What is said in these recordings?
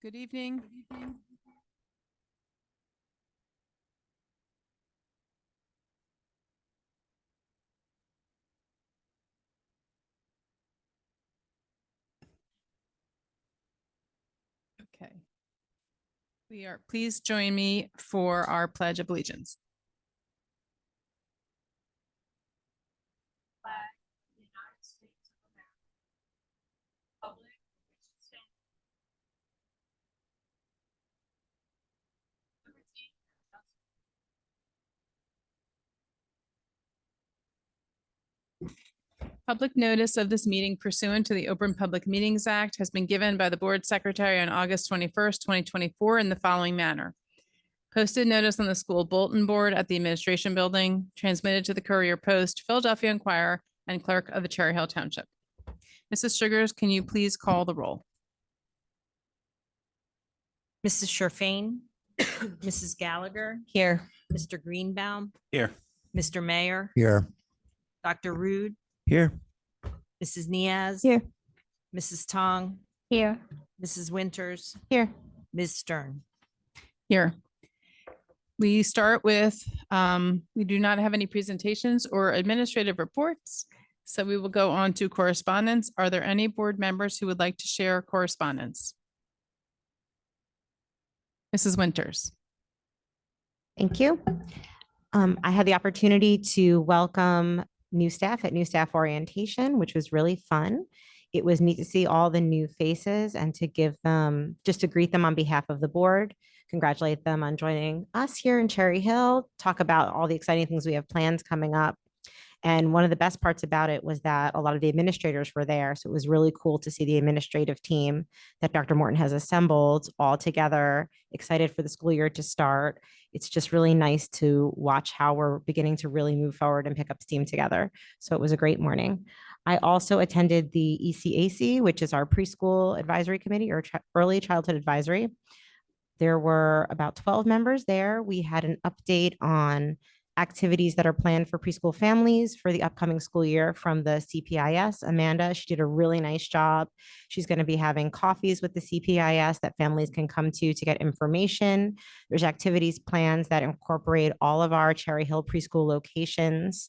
Good evening. Okay. Please join me for our Pledge of Allegiance. Public notice of this meeting pursuant to the Open Public Meetings Act has been given by the Board Secretary on August 21st, 2024 in the following manner. Posted notice on the school bulletin board at the Administration Building, transmitted to the Courier Post, Philadelphia Inquirer, and Clerk of the Cherry Hill Township. Mrs. Sugars, can you please call the roll? Mrs. Sherfain, Mrs. Gallagher, Here. Mr. Greenbaum, Here. Mr. Mayor, Here. Dr. Rude, Here. Mrs. Niaz. Here. Mrs. Tong, Here. Mrs. Winters, Here. Ms. Stern. Here. We start with, we do not have any presentations or administrative reports, so we will go on to correspondence. Are there any board members who would like to share correspondence? Mrs. Winters. Thank you. I had the opportunity to welcome new staff at New Staff Orientation, which was really fun. It was neat to see all the new faces and to give them, just to greet them on behalf of the board, congratulate them on joining us here in Cherry Hill, talk about all the exciting things we have plans coming up. And one of the best parts about it was that a lot of the administrators were there. So it was really cool to see the administrative team that Dr. Morton has assembled all together, excited for the school year to start. It's just really nice to watch how we're beginning to really move forward and pick up steam together. So it was a great morning. I also attended the ECAC, which is our preschool advisory committee or early childhood advisory. There were about 12 members there. We had an update on activities that are planned for preschool families for the upcoming school year from the CPIS. Amanda, she did a really nice job. She's going to be having coffees with the CPIS that families can come to get information. There's activities plans that incorporate all of our Cherry Hill preschool locations.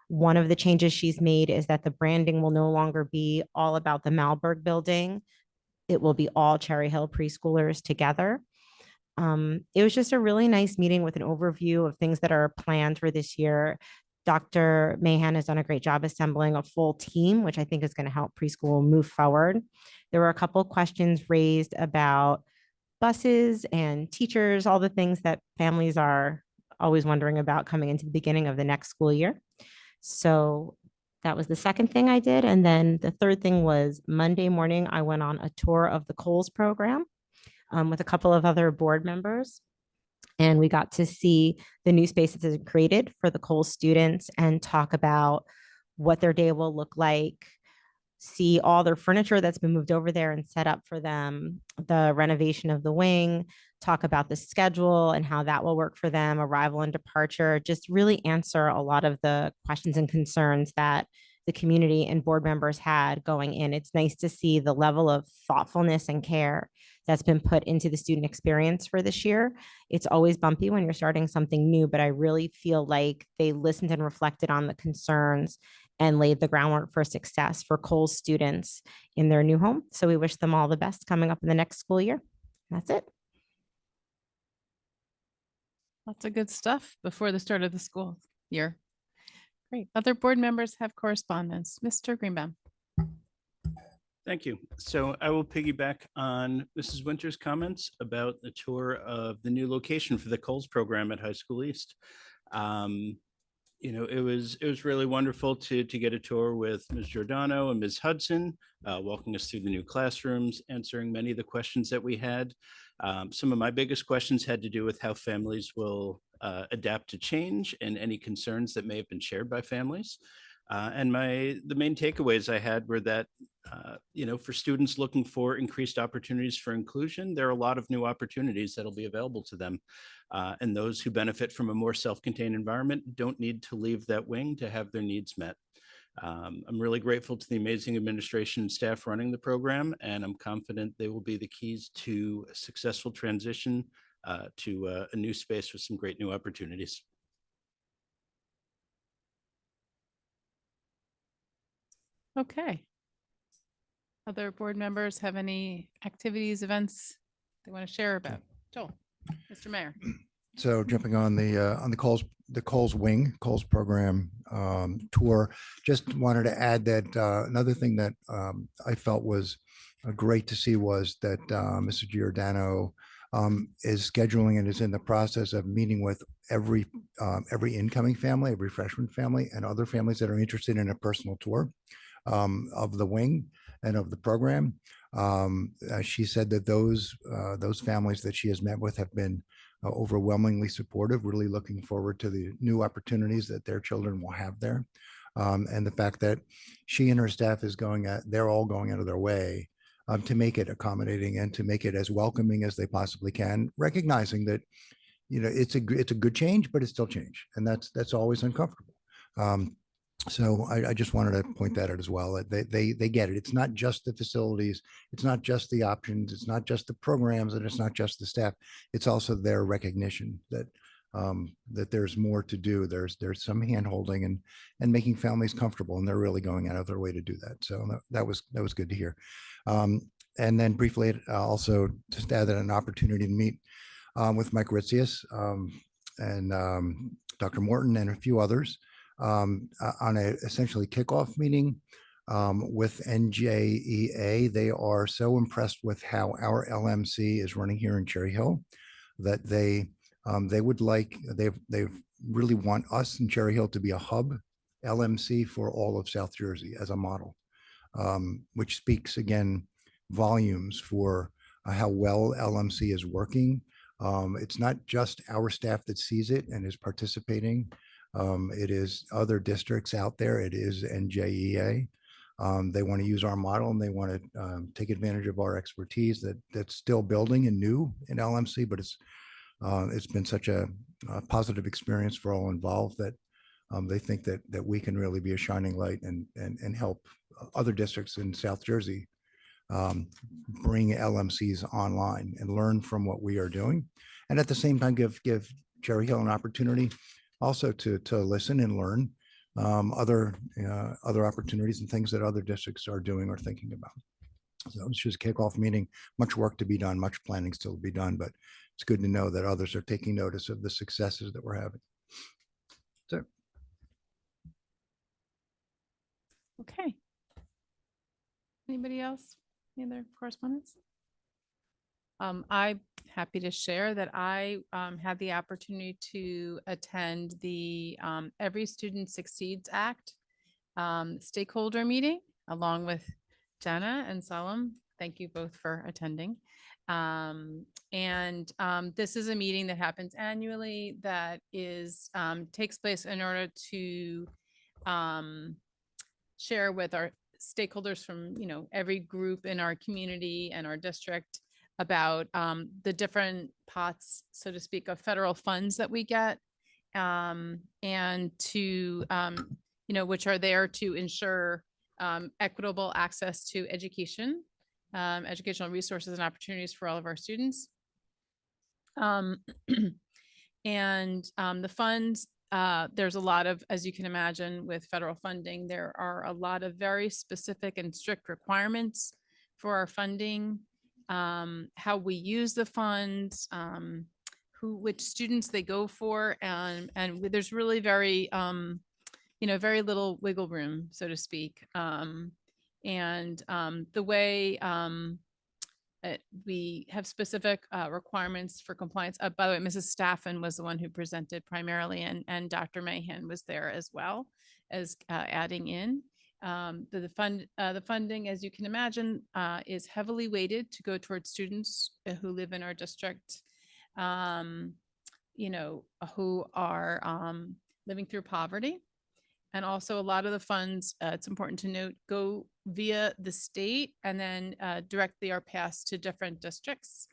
One of the changes she's made is that the branding will no longer be all about the Malberg building. It will be all Cherry Hill preschoolers together. It was just a really nice meeting with an overview of things that are planned for this year. Dr. Mahan has done a great job assembling a full team, which I think is going to help preschool move forward. There were a couple of questions raised about buses and teachers, all the things that families are always wondering about coming into the beginning of the next school year. So that was the second thing I did. And then the third thing was Monday morning, I went on a tour of the Coles program with a couple of other board members. And we got to see the new spaces that are created for the Coles students and talk about what their day will look like, see all their furniture that's been moved over there and set up for them, the renovation of the wing, talk about the schedule and how that will work for them, arrival and departure, just really answer a lot of the questions and concerns that the community and board members had going in. It's nice to see the level of thoughtfulness and care that's been put into the student experience for this year. It's always bumpy when you're starting something new, but I really feel like they listened and reflected on the concerns and laid the groundwork for success for Coles students in their new home. So we wish them all the best coming up in the next school year. That's it. Lots of good stuff before the start of the school year. Great. Other board members have correspondence. Mr. Greenbaum. Thank you. So I will piggyback on Mrs. Winters' comments about the tour of the new location for the Coles program at High School East. It was really wonderful to get a tour with Ms. Giordano and Ms. Hudson, walking us through the new classrooms, answering many of the questions that we had. Some of my biggest questions had to do with how families will adapt to change and any concerns that may have been shared by families. And the main takeaways I had were that, for students looking for increased opportunities for inclusion, there are a lot of new opportunities that'll be available to them. And those who benefit from a more self-contained environment don't need to leave that wing to have their needs met. I'm really grateful to the amazing administration and staff running the program, and I'm confident they will be the keys to a successful transition to a new space with some great new opportunities. Okay. Other board members have any activities, events they want to share about? Joel, Mr. Mayor. So jumping on the Coles Wing, Coles program tour, just wanted to add that another thing that I felt was great to see was that Mr. Giordano is scheduling and is in the process of meeting with every incoming family, every freshman family, and other families that are interested in a personal tour of the wing and of the program. She said that those families that she has met with have been overwhelmingly supportive, really looking forward to the new opportunities that their children will have there. And the fact that she and her staff they're all going out of their way to make it accommodating and to make it as welcoming as they possibly can, recognizing that, it's a good change, but it's still change. And that's always uncomfortable. So I just wanted to point that out as well. That they get it. It's not just the facilities. It's not just the options. It's not just the programs, and it's not just the staff. It's also their recognition that that there's more to do. There's some hand holding and making families comfortable, and they're really going out of their way to do that. So that was good to hear. And then briefly, also just added an opportunity to meet with Mike Ritzius and Dr. Morton and a few others. On a essentially kickoff meeting with NJEA. They are so impressed with how our LMC is running here in Cherry Hill that they really want us in Cherry Hill to be a hub LMC for all of South Jersey as a model, which speaks again volumes for how well LMC is working. It's not just our staff that sees it and is participating. It is other districts out there. It is NJEA. They want to use our model and they want to take advantage of our expertise that's still building and new in LMC, but it's been such a positive experience for all involved that they think that we can really be a shining light and help other districts in South Jersey bring LMCs online and learn from what we are doing, and at the same time give Cherry Hill an opportunity also to listen and learn other opportunities and things that other districts are doing or thinking about. So it's just a kickoff meeting, much work to be done, much planning still to be done, but it's good to know that others are taking notice of the successes that we're having. So. Okay. Anybody else? Any other correspondence? I'm happy to share that I had the opportunity to attend the Every Student Succeeds Act stakeholder meeting along with Jenna and Salam. Thank you both for attending. This is a meeting that happens annually that is takes place in order to share with our stakeholders from every group in our community and our district about the different pots, so to speak, of federal funds that we get, and to which are there to ensure equitable access to education, educational resources and opportunities for all of our students. The funds, there's a lot of, as you can imagine, with federal funding, there are a lot of very specific and strict requirements for our funding, how we use the funds, which students they go for, and there's really very, very little wiggle room, so to speak. The way we have specific requirements for compliance. By the way, Mrs. Staffen was the one who presented primarily, and Dr. Mahan was there as well as adding in. The funding, as you can imagine, is heavily weighted to go towards students who live in our district, who are living through poverty. And also a lot of the funds, it's important to note, go via the state and then directly are passed to different districts.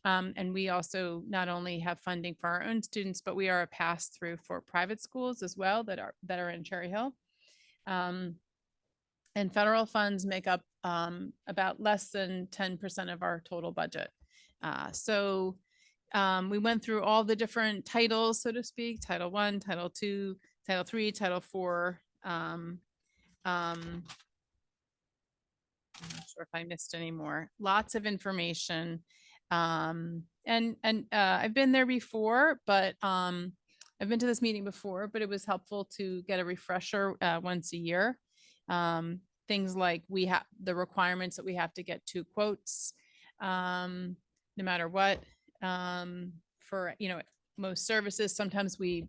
And we also not only have funding for our own students, but we are a pass through for private schools as well that are in Cherry Hill. And federal funds make up about less than 10% of our total budget. So we went through all the different titles, so to speak, Title I, Title II, Title III, Title IV. I'm not sure if I missed any more. Lots of information. And I've been there before, but I've been to this meeting before, but it was helpful to get a refresher once a year. Things like we have the requirements that we have to get 2 quotes, no matter what. For, most services, sometimes we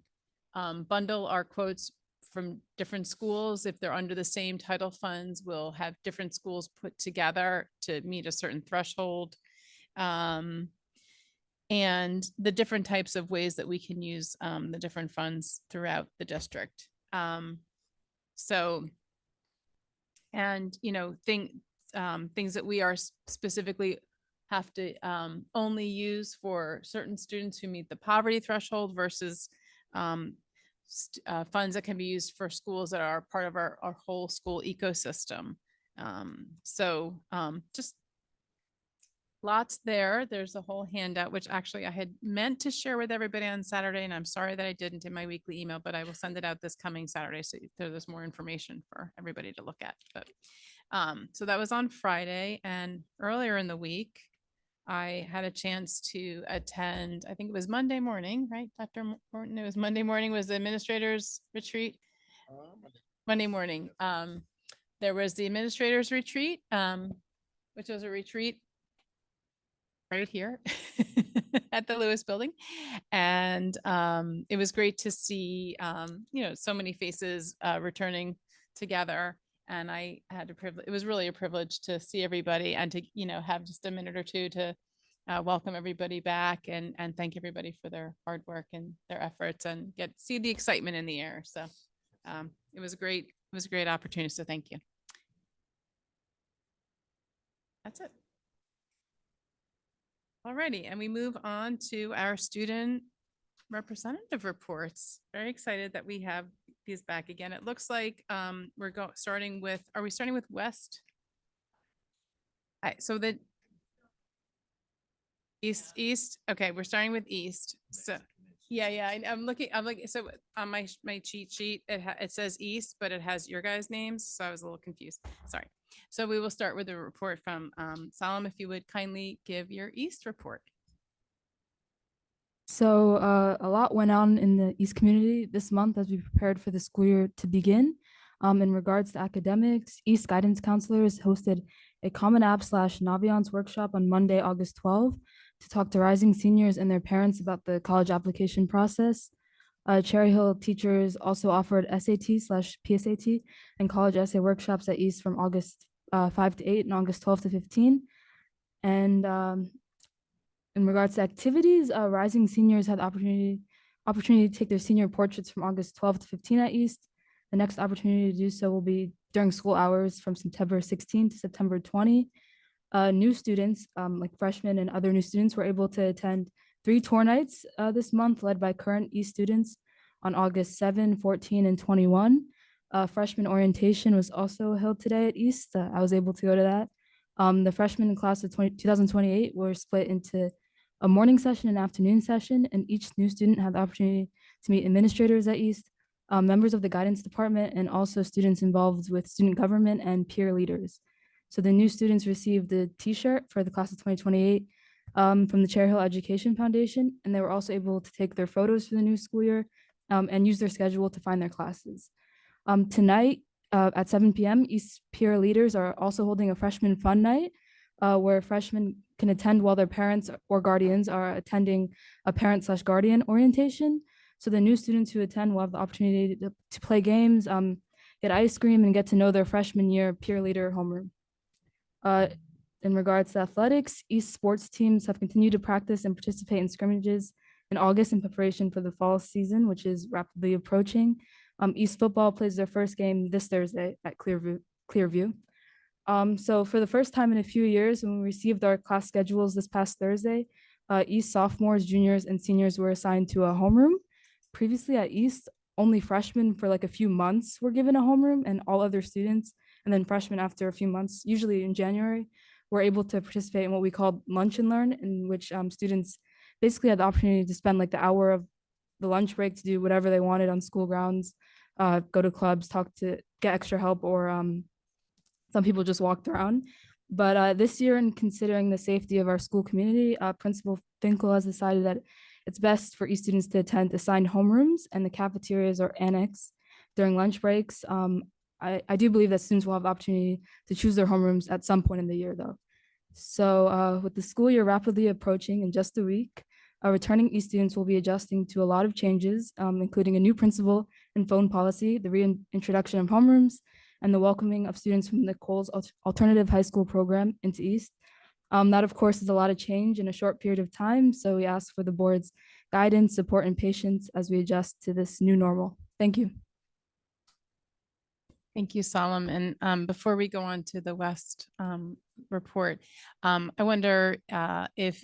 bundle our quotes from different schools. If they're under the same title funds, we'll have different schools put together to meet a certain threshold. And the different types of ways that we can use the different funds throughout the district. Things that we are specifically have to only use for certain students who meet the poverty threshold versus funds that can be used for schools that are part of our whole school ecosystem. Just lots there. There's a whole handout, which actually I had meant to share with everybody on Saturday, and I'm sorry that I didn't in my weekly email, but I will send it out this coming Saturday. So there's more information for everybody to look at. But so that was on Friday, and earlier in the week, I had a chance to attend, I think it was Monday morning, right, Dr. Morton? It was Monday morning was the administrators retreat. Monday morning. There was the administrators retreat, which was a retreat right here at the Lewis Building. And it was great to see, so many faces returning together. And I had a privilege, it was really a privilege to see everybody and to, have just a minute or two to welcome everybody back and thank everybody for their hard work and their efforts and see the excitement in the air. So it was a great opportunity. So thank you. That's it. Alrighty, and we move on to our student representative reports. Very excited that we have these back again. It looks like we're starting with, are we starting with West? So the East. Okay, we're starting with East. So yeah, I'm looking, so on my cheat sheet, it says East, but it has your guys' names. So I was a little confused. Sorry. So we will start with a report from Solomon. If you would kindly give your East report. So a lot went on in the East community this month as we prepared for the school year to begin. In regards to academics, East guidance counselors hosted a Common App / Naviance workshop on Monday, August 12th to talk to rising seniors and their parents about the college application process. Cherry Hill teachers also offered SAT / PSAT and college essay workshops at East from August 5 to 8 and August 12 to 15. And in regards to activities, rising seniors had the opportunity to take their senior portraits from August 12 to 15 at East. The next opportunity to do so will be during school hours from September 16 to September 20. New students, like freshmen and other new students, were able to attend 3 tour nights this month, led by current East students on August 7, 14, and 21. Freshman orientation was also held today at East. I was able to go to that. The freshman class of 2028 were split into a morning session and afternoon session, and each new student had the opportunity to meet administrators at East, members of the guidance department, and also students involved with student government and peer leaders. So the new students received the t-shirt for the class of 2028 from the Cherry Hill Education Foundation, and they were also able to take their photos for the new school year and use their schedule to find their classes. Tonight at 7 p.m., East peer leaders are also holding a freshman fun night where freshmen can attend while their parents or guardians are attending a parent / guardian orientation. So the new students who attend will have the opportunity to play games, get ice cream, and get to know their freshman year peer leader homeroom. In regards to athletics, East sports teams have continued to practice and participate in scrimmages in August in preparation for the fall season, which is rapidly approaching. East football plays their first game this Thursday at Clearview. So for the first time in a few years, when we received our class schedules this past Thursday, East sophomores, juniors, and seniors were assigned to a homeroom. Previously at East, only freshmen for like a few months were given a homeroom, and all other students And then freshmen, after a few months, usually in January, were able to participate in what we called lunch and learn, in which students basically had the opportunity to spend like the hour of the lunch break to do whatever they wanted on school grounds, go to clubs, get extra help, or some people just walked around. But this year, in considering the safety of our school community, Principal Finkel has decided that it's best for each students to attend assigned homerooms, and the cafeterias or annex during lunch breaks. I do believe that students will have the opportunity to choose their homerooms at some point in the year, though. So with the school year rapidly approaching in just a week, returning East students will be adjusting to a lot of changes, including a new principal and phone policy, the reintroduction of homerooms, and the welcoming of students from the Coles Alternative High School program into East. That, of course, is a lot of change in a short period of time, so we ask for the board's guidance, support, and patience as we adjust to this new normal. Thank you. Thank you, Solemn. And before we go on to the West report, I wonder if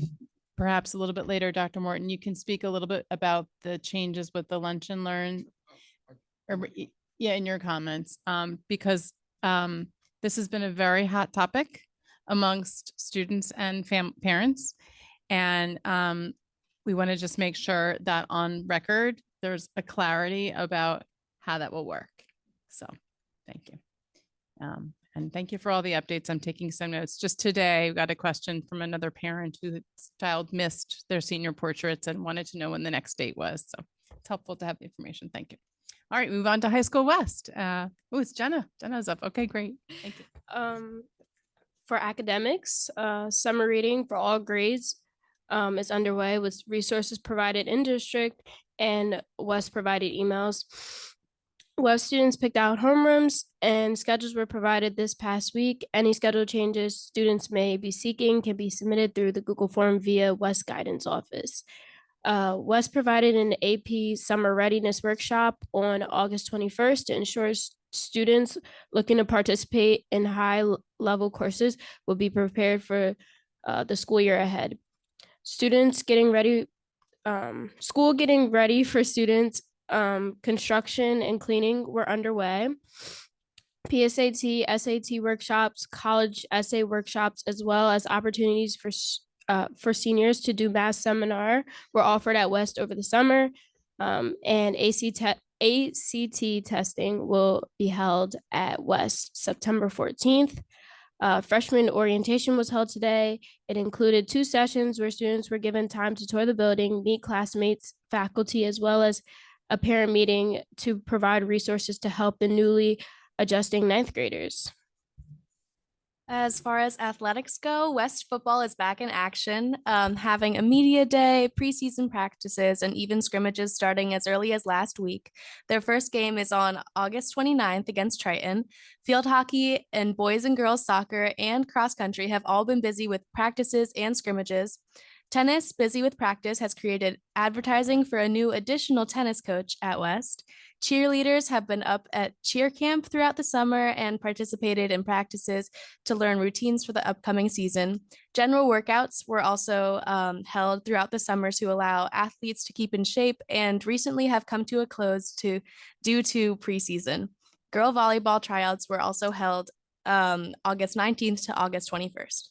perhaps a little bit later, Dr. Morton, you can speak a little bit about the changes with the lunch and learn. Yeah, in your comments, because this has been a very hot topic amongst students and parents. And we want to just make sure that on record, there's a clarity about how that will work. So thank you. And thank you for all the updates. I'm taking some notes. Just today, we got a question from another parent whose child missed their senior portraits and wanted to know when the next date was. So it's helpful to have the information. Thank you. All right, move on to High School West. Oh, it's Jenna. Jenna's up. Okay, great. Thank you. For academics, summer reading for all grades is underway with resources provided in district and West provided emails. West students picked out homerooms and schedules were provided this past week. Any schedule changes students may be seeking can be submitted through the Google form via West Guidance Office. West provided an AP Summer Readiness Workshop on August 21st to ensure students looking to participate in high-level courses will be prepared for the school year ahead. Students getting ready, school getting ready for students, construction and cleaning were underway. PSAT, SAT workshops, college essay workshops, as well as opportunities for seniors to do math seminar were offered at West over the summer, and ACT testing will be held at West September 14th. Freshman orientation was held today. It included 2 sessions where students were given time to tour the building, meet classmates, faculty, as well as a parent meeting to provide resources to help the newly adjusting 9th graders. As far as athletics go, West football is back in action, having a media day, preseason practices, and even scrimmages starting as early as last week. Their first game is on August 29th against Triton. Field hockey and boys and girls soccer and cross country have all been busy with practices and scrimmages. Tennis, busy with practice, has created advertising for a new additional tennis coach at West. Cheerleaders have been up at cheer camp throughout the summer and participated in practices to learn routines for the upcoming season. General workouts were also held throughout the summer to allow athletes to keep in shape and recently have come to a close due to preseason. Girl volleyball tryouts were also held August 19th to August 21st.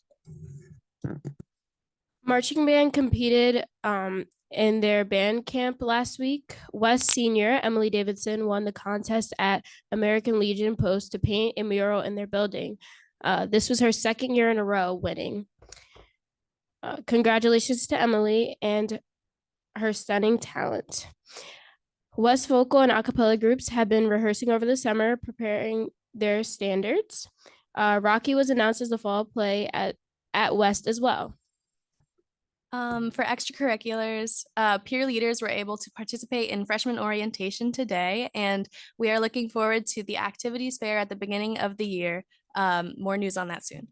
Marching band competed in their band camp last week. West senior Emily Davidson won the contest at American Legion Post to paint a mural in their building. This was her 2nd year in a row winning. Congratulations to Emily and her stunning talent. West vocal and a cappella groups have been rehearsing over the summer, preparing their standards. Rocky was announced as the fall play at West as well. For extracurriculars, peer leaders were able to participate in freshman orientation today, and we are looking forward to the activities fair at the beginning of the year. More news on that soon.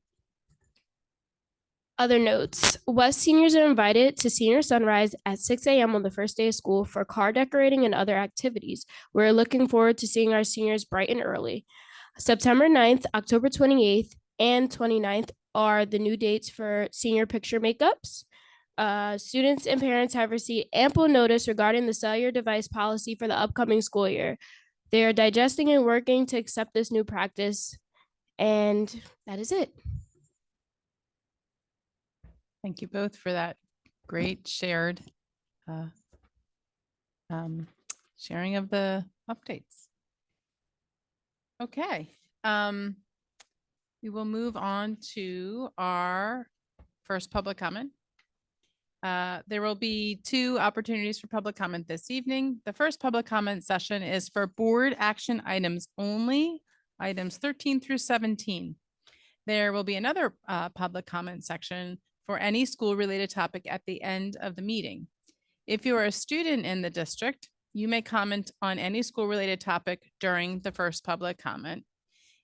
Other notes, West seniors are invited to Senior Sunrise at 6 a.m. on the first day of school for car decorating and other activities. We're looking forward to seeing our seniors bright and early. September 9th, October 28th, and 29th are the new dates for senior picture makeups. Students and parents have received ample notice regarding the cellular device policy for the upcoming school year. They are digesting and working to accept this new practice. And that is it. Thank you both for that great shared uh, sharing of the updates. Okay, we will move on to our first public comment. There will be 2 opportunities for public comment this evening. The first public comment session is for board action items only, items 13 through 17. There will be another public comment section for any school-related topic at the end of the meeting. If you are a student in the district, you may comment on any school-related topic during the first public comment.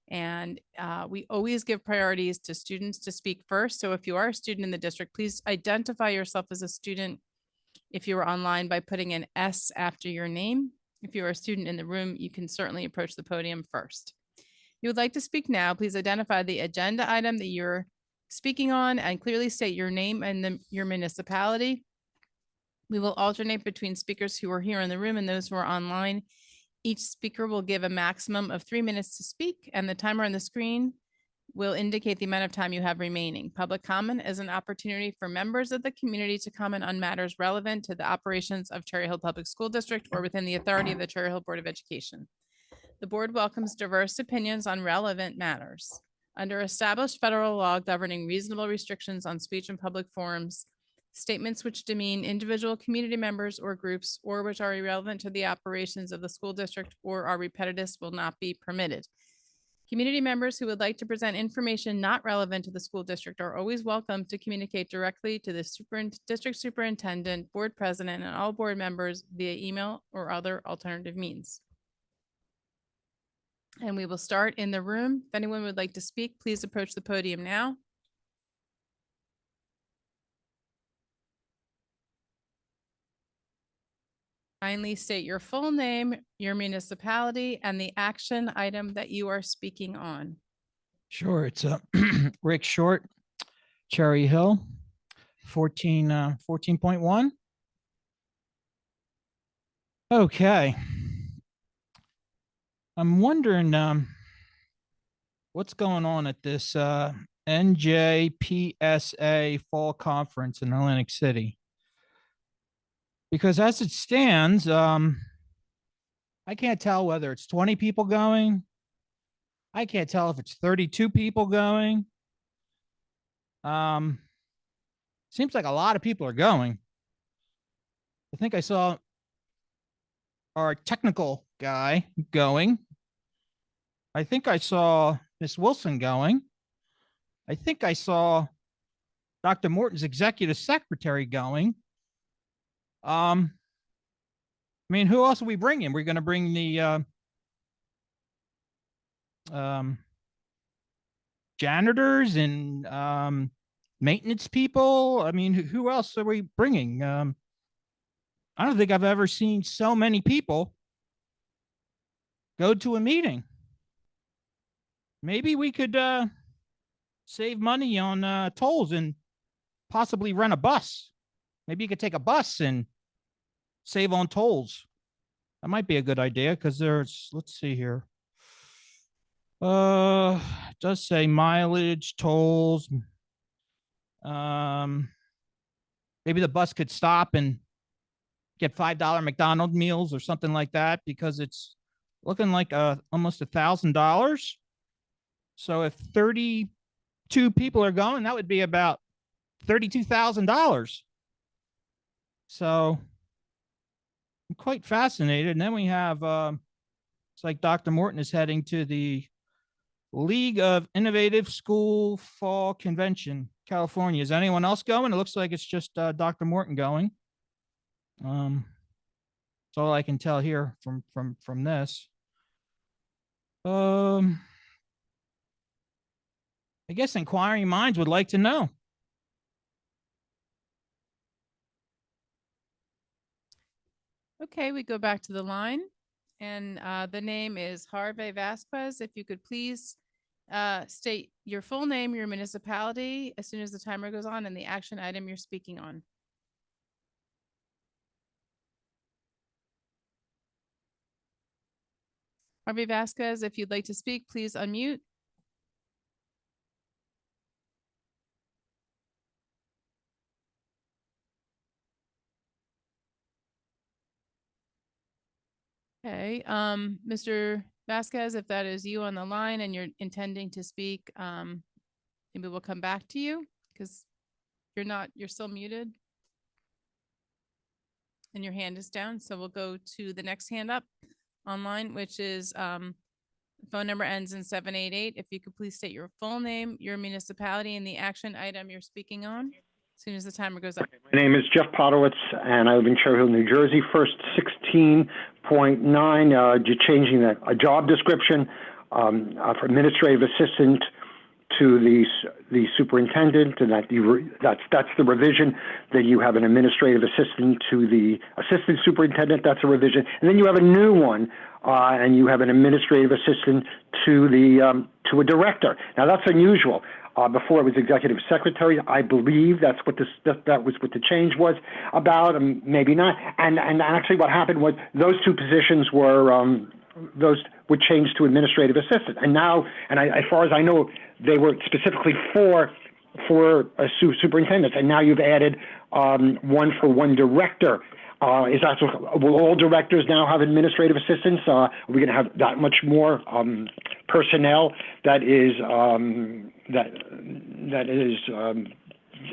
And we always give priorities to students to speak first. So if you are a student in the district, please identify yourself as a student if you are online by putting an S after your name. If you are a student in the room, you can certainly approach the podium first. If you would like to speak now, please identify the agenda item that you're speaking on and clearly state your name and your municipality. We will alternate between speakers who are here in the room and those who are online. Each speaker will give a maximum of 3 minutes to speak, and the timer on the screen will indicate the amount of time you have remaining. Public comment is an opportunity for members of the community to comment on matters relevant to the operations of Cherry Hill Public School District or within the authority of the Cherry Hill Board of Education. The board welcomes diverse opinions on relevant matters. Under established federal law governing reasonable restrictions on speech in public forums, statements which demean individual community members or groups or which are irrelevant to the operations of the school district or are repetitive will not be permitted. Community members who would like to present information not relevant to the school district are always welcome to communicate directly to the district superintendent, board president, and all board members via email or other alternative means. And we will start in the room. If anyone would like to speak, please approach the podium now. Kindly state your full name, your municipality, and the action item that you are speaking on. Sure, it's Rick Short, Cherry Hill, 14.1. Okay. I'm wondering what's going on at this NJPSA Fall Conference in Atlantic City. Because as it stands, I can't tell whether it's 20 people going. I can't tell if it's 32 people going. Seems like a lot of people are going. I think I saw our technical guy going. I think I saw Miss Wilson going. I think I saw Dr. Morton's executive secretary going. I mean, who else are we bringing? We're going to bring the janitors and maintenance people. I mean, who else are we bringing? I don't think I've ever seen so many people go to a meeting. Maybe we could save money on tolls and possibly rent a bus. Maybe you could take a bus and save on tolls. That might be a good idea because there's, let's see here. It does say mileage, tolls. Maybe the bus could stop and get $5 McDonald's meals or something like that because it's looking like almost $1,000. So if 32 people are going, that would be about $32,000. So I'm quite fascinated. And then we have, it's like Dr. Morton is heading to the League of Innovative School Fall Convention, California. Is anyone else going? It looks like it's just Dr. Morton going. That's all I can tell here from this. I guess inquiring minds would like to know. Okay, we go back to the line and the name is Harvey Vasquez. If you could please state your full name, your municipality, as soon as the timer goes on and the action item you're speaking on. Harvey Vasquez, if you'd like to speak, please unmute. Okay, Mr. Vasquez, if that is you on the line and you're intending to speak, maybe we'll come back to you because you're still muted. And your hand is down, so we'll go to the next hand up online, which is, phone number ends in 788. If you could please state your full name, your municipality, and the action item you're speaking on, as soon as the timer goes up. My name is Jeff Podowitz, and I live in Cherry Hill, New Jersey. First 16.9, you're changing a job description for administrative assistant to the superintendent, and that's the revision. That you have an administrative assistant to the assistant superintendent. That's a revision, and then you have a new one, and you have an administrative assistant to to a director. Now that's unusual. Before it was executive secretary. I believe that was what the change was about, and maybe not. And actually, what happened was those two positions were changed to administrative assistant. And now, as far as I know, they were specifically for a superintendent. And now you've added one for one director. Will all directors now have administrative assistants? Are we going to have that much more personnel that is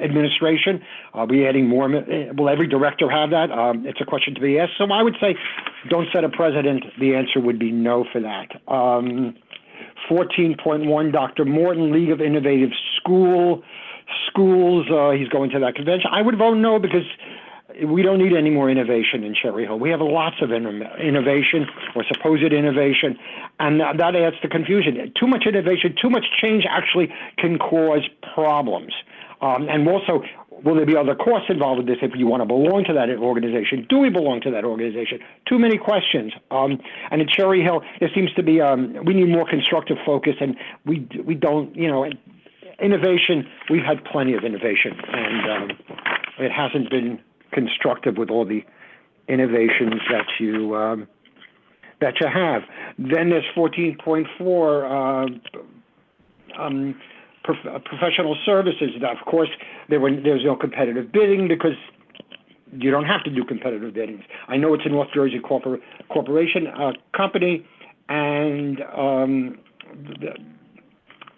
administration? Are we adding more? Will every director have that? It's a question to be asked. So I would say, don't set a precedent. The answer would be no for that. 14.1, Dr. Morton, League of Innovative Schools. He's going to that convention. I would vote no because we don't need any more innovation in Cherry Hill. We have lots of innovation or supposed innovation, and that adds to confusion. Too much innovation, too much change actually can cause problems. And also, will there be other costs involved with this if you want to belong to that organization? Do we belong to that organization? Too many questions. And in Cherry Hill, there seems to be, we need more constructive focus, and we don't, innovation, we've had plenty of innovation, and it hasn't been constructive with all the innovations that you have. Then there's 14.4, professional services. Of course, there's no competitive bidding because you don't have to do competitive biddings. I know it's a North Jersey corporation company, and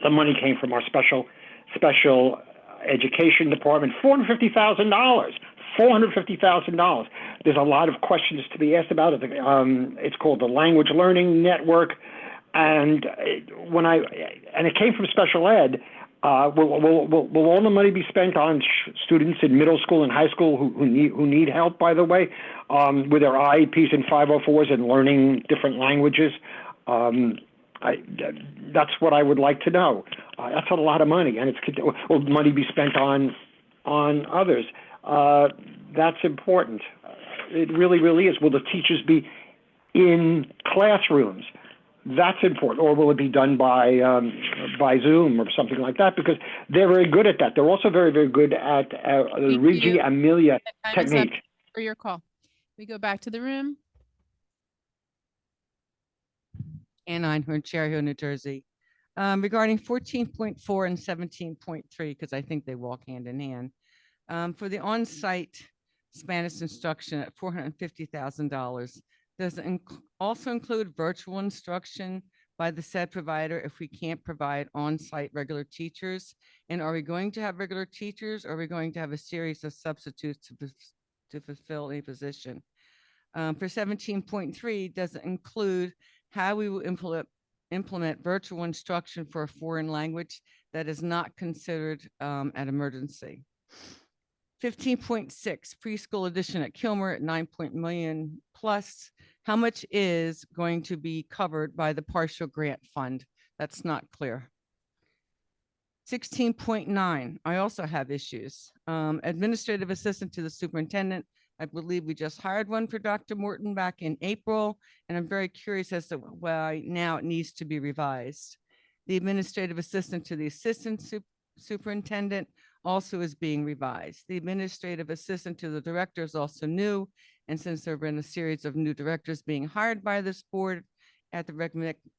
the money came from our special education department. $450,000. $450,000. There's a lot of questions to be asked about it. It's called the Language Learning Network, and it came from special ed. Will all the money be spent on students in middle school and high school who need help? By the way, with their IEPs and 504s and learning different languages. That's what I would like to know. That's a lot of money, and will money be spent on others? That's important. It really, really is. Will the teachers be in classrooms? That's important. Or will it be done by Zoom or something like that? Because they're very good at that. They're also very, very good at the Reggio Emilia technique. For your call. We go back to the room. Ann Einhorn, Cherry Hill, New Jersey. Regarding 14.4 and 17.3, because I think they walk hand in hand. For the on-site Spanish instruction at $450,000, does it also include virtual instruction by the said provider if we can't provide on-site regular teachers? And are we going to have regular teachers, or are we going to have a series of substitutes to fulfill a position? For 17.3, does it include how we will implement virtual instruction for a foreign language that is not considered an emergency? 15.6, preschool addition at Kilmer at 9 million plus. How much is going to be covered by the partial grant fund? That's not clear. 16.9, I also have issues. Administrative assistant to the superintendent. I believe we just hired one for Dr. Morton back in April, and I'm very curious as to why now it needs to be revised. The administrative assistant to the assistant superintendent also is being revised. The administrative assistant to the director is also new, and since there have been a series of new directors being hired by this board at the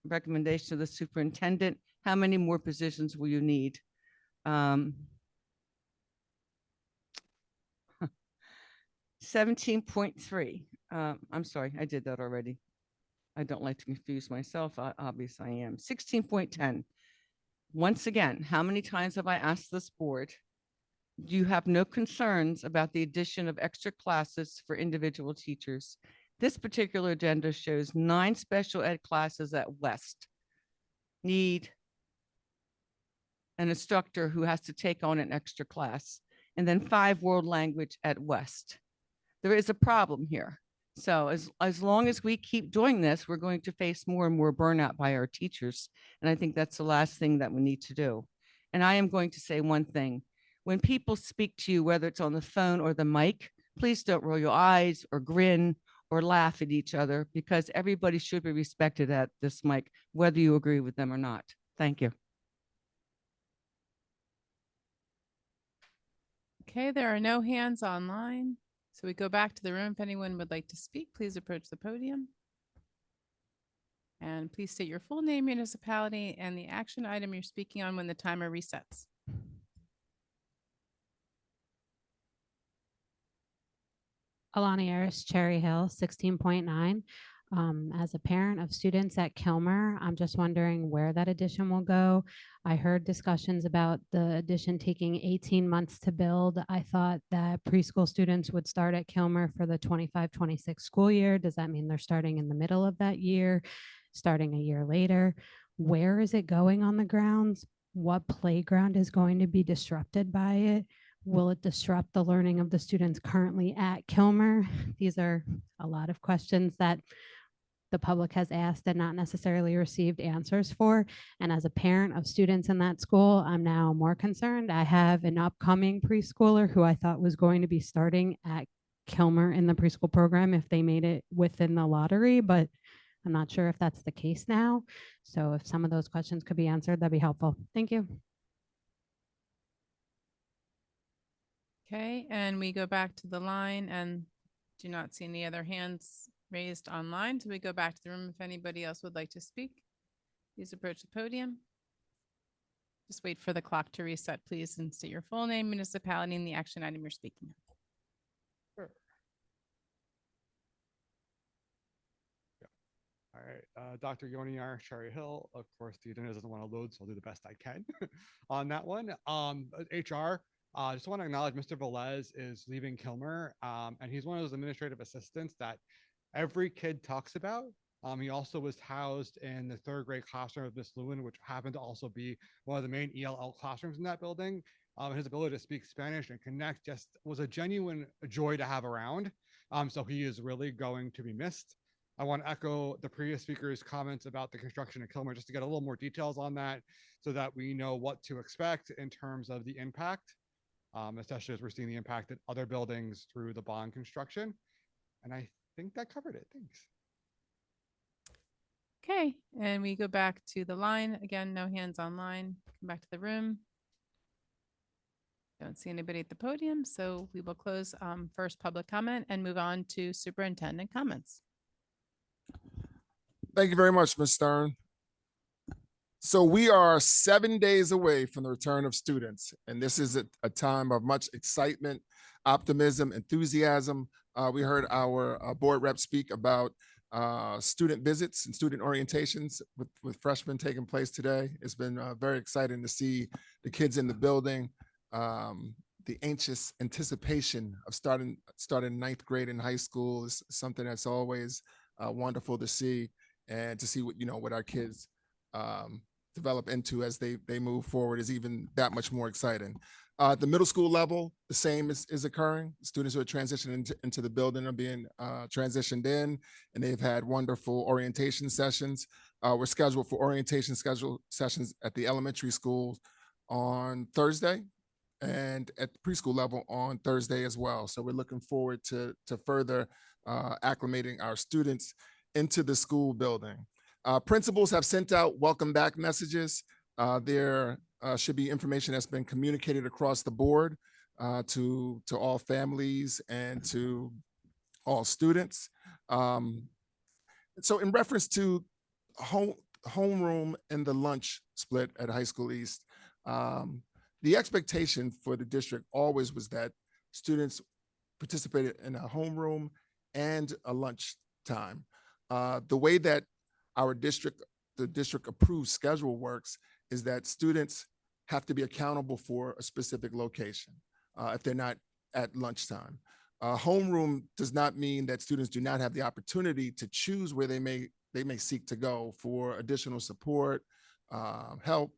recommendation of the superintendent, how many more positions will you need? 17.3, I'm sorry, I did that already. I don't like to confuse myself. Obviously, I am. 16.10. Once again, how many times have I asked this board? Do you have no concerns about the addition of extra classes for individual teachers? This particular agenda shows 9 special ed classes at West need an instructor who has to take on an extra class, and then 5 world language at West. There is a problem here. So as long as we keep doing this, we're going to face more and more burnout by our teachers. And I think that's the last thing that we need to do. And I am going to say one thing. When people speak to you, whether it's on the phone or the mic, please don't roll your eyes or grin or laugh at each other, because everybody should be respected at this mic, whether you agree with them or not. Thank you. Okay, there are no hands online. So we go back to the room. If anyone would like to speak, please approach the podium. And please state your full name, municipality, and the action item you're speaking on when the timer resets. Alani Harris, Cherry Hill, 16.9. As a parent of students at Kilmer, I'm just wondering where that addition will go. I heard discussions about the addition taking 18 months to build. I thought that preschool students would start at Kilmer for the 25-26 school year. Does that mean they're starting in the middle of that year, starting a year later? Where is it going on the grounds? What playground is going to be disrupted by it? Will it disrupt the learning of the students currently at Kilmer? These are a lot of questions that the public has asked and not necessarily received answers for. And as a parent of students in that school, I'm now more concerned. I have an upcoming preschooler who I thought was going to be starting at Kilmer in the preschool program if they made it within the lottery, but I'm not sure if that's the case now. So if some of those questions could be answered, that'd be helpful. Thank you. Okay, and we go back to the line and do not see any other hands raised online. So we go back to the room. If anybody else would like to speak, please approach the podium. Just wait for the clock to reset, please, and state your full name, municipality, and the action item you're speaking of. All right, Dr. Yoniar, Cherry Hill. Of course, the agenda doesn't want to load, so I'll do the best I can on that one. HR, just want to acknowledge Mr. Velez is leaving Kilmer, and he's one of those administrative assistants that every kid talks about. He also was housed in the 3rd grade classroom of Miss Lewin, which happened to also be one of the main ELL classrooms in that building. His ability to speak Spanish and connect just was a genuine joy to have around. So he is really going to be missed. I want to echo the previous speaker's comments about the construction of Kilmer, just to get a little more details on that so that we know what to expect in terms of the impact, especially as we're seeing the impact at other buildings through the bond construction. And I think that covered it. Thanks. Okay, and we go back to the line. Again, no hands online. Come back to the room. Don't see anybody at the podium, so we will close first public comment and move on to superintendent comments. Thank you very much, Ms. Stern. So we are 7 days away from the return of students, and this is a time of much excitement, optimism, enthusiasm. We heard our board rep speak about student visits and student orientations with freshmen taking place today. It's been very exciting to see the kids in the building, the anxious anticipation of starting 9th grade in high school is something that's always wonderful to see, and to see what our kids develop into as they move forward is even that much more exciting. At the middle school level, the same is occurring. Students who are transitioning into the building are being transitioned in, and they've had wonderful orientation sessions. We're scheduled for orientation sessions at the elementary school on Thursday, and at the preschool level on Thursday as well. So we're looking forward to further acclimating our students into the school building. Principals have sent out welcome back messages. There should be information that's been communicated across the board to all families and to all students. So in reference to homeroom and the lunch split at High School East, the expectation for the district always was that students participated in a homeroom and a lunch time. The way that the district approved schedule works is that students have to be accountable for a specific location if they're not at lunchtime. Homeroom does not mean that students do not have the opportunity to choose where they may seek to go for additional support, help,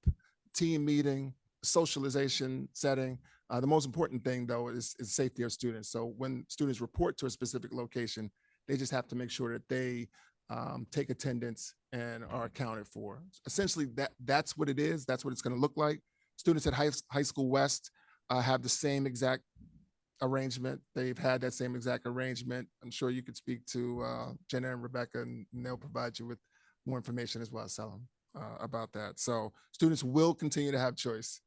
team meeting, socialization setting. The most important thing, though, is safety of students. So when students report to a specific location, they just have to make sure that they take attendance and are accounted for. Essentially, that's what it is. That's what it's going to look like. Students at High School West have the same exact arrangement. They've had that same exact arrangement. I'm sure you could speak to Jenna and Rebecca, and they'll provide you with more information as well, Selim, about that. So students will continue to have choice,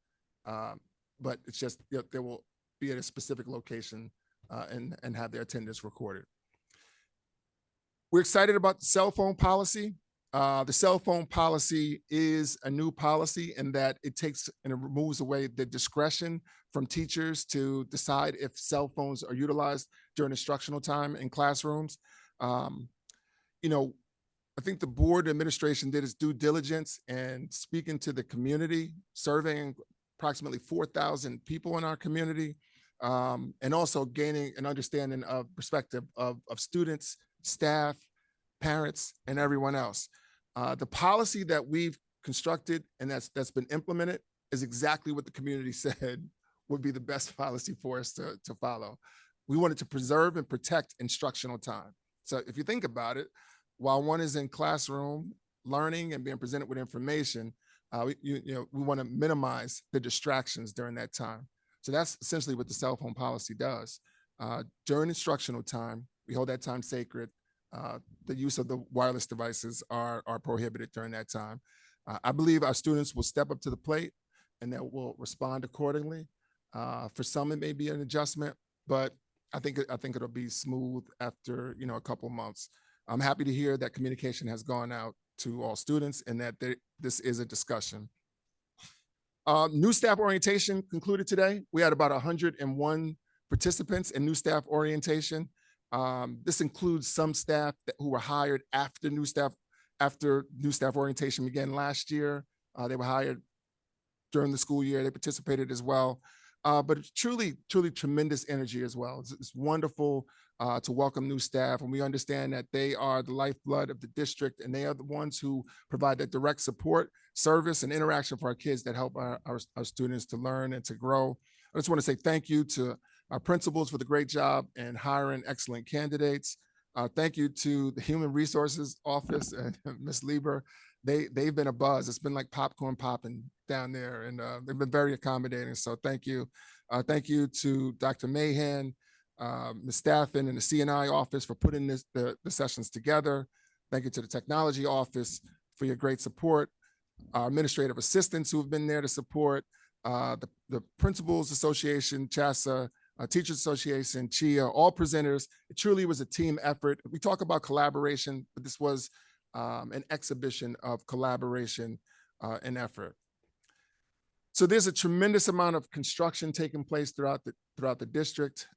but it's just they will be at a specific location and have their attendance recorded. We're excited about the cell phone policy. The cell phone policy is a new policy in that it takes and it removes away the discretion from teachers to decide if cell phones are utilized during instructional time in classrooms. I think the board administration did its due diligence and speaking to the community, surveying approximately 4,000 people in our community, and also gaining an understanding of perspective of students, staff, parents, and everyone else. The policy that we've constructed and that's been implemented is exactly what the community said would be the best policy for us to follow. We wanted to preserve and protect instructional time. So if you think about it, while one is in classroom learning and being presented with information, we want to minimize the distractions during that time. So that's essentially what the cell phone policy does. During instructional time, we hold that time sacred. The use of the wireless devices are prohibited during that time. I believe our students will step up to the plate and that will respond accordingly. For some, it may be an adjustment, but I think it'll be smooth after a couple of months. I'm happy to hear that communication has gone out to all students and that this is a discussion. New staff orientation concluded today. We had about 101 participants in new staff orientation. This includes some staff who were hired after new staff orientation began last year. They were hired during the school year. They participated as well. But it's truly tremendous energy as well. It's wonderful to welcome new staff, and we understand that they are the lifeblood of the district, and they are the ones who provide that direct support, service, and interaction for our kids that help our students to learn and to grow. I just want to say thank you to our principals for the great job in hiring excellent candidates. Thank you to the Human Resources Office and Ms. Lieber. They've been a buzz. It's been like popcorn popping down there, and they've been very accommodating. So thank you. Thank you to Dr. Mahan, Ms. Staffen, and the CNI office for putting the sessions together. Thank you to the technology office for your great support. Our administrative assistants who have been there to support, the Principals Association, CHASA, Teachers Association, CHIA, all presenters. It truly was a team effort. We talk about collaboration, but this was an exhibition of collaboration and effort. So there's a tremendous amount of construction taking place throughout the district.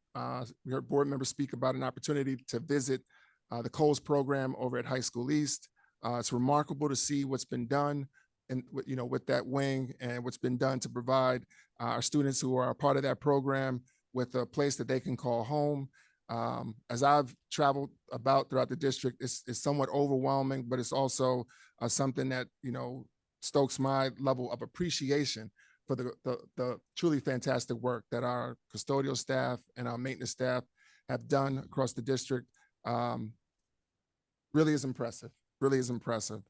We heard board members speak about an opportunity to visit the Coles program over at High School East. It's remarkable to see what's been done and with that wing and what's been done to provide our students who are a part of that program with a place that they can call home. As I've traveled about throughout the district, it's somewhat overwhelming, but it's also something that stokes my level of appreciation for the truly fantastic work that our custodial staff and our maintenance staff have done across the district. Really is impressive. Really is impressive.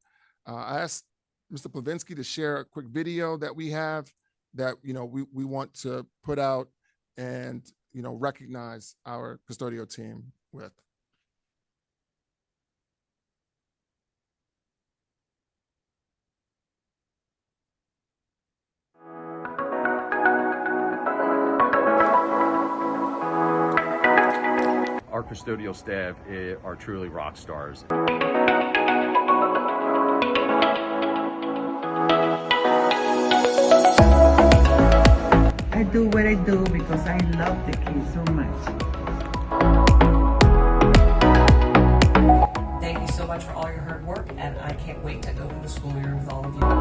I asked Mr. Plavinsky to share a quick video that we have that we want to put out and recognize our custodial team with. Our custodial staff are truly rock stars. I do what I do because I love the kids so much. Thank you so so much for all your hard work, and I can't wait to open the school year with all of you. Our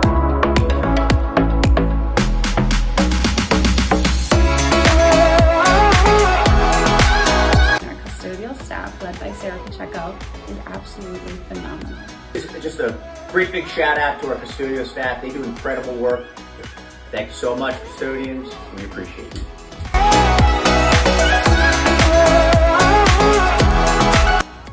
custodial staff, led by Sarah Pacheco, is absolutely phenomenal. Just a great big shout out to our custodial staff. They do incredible work. Thanks so much, custodians. We appreciate it.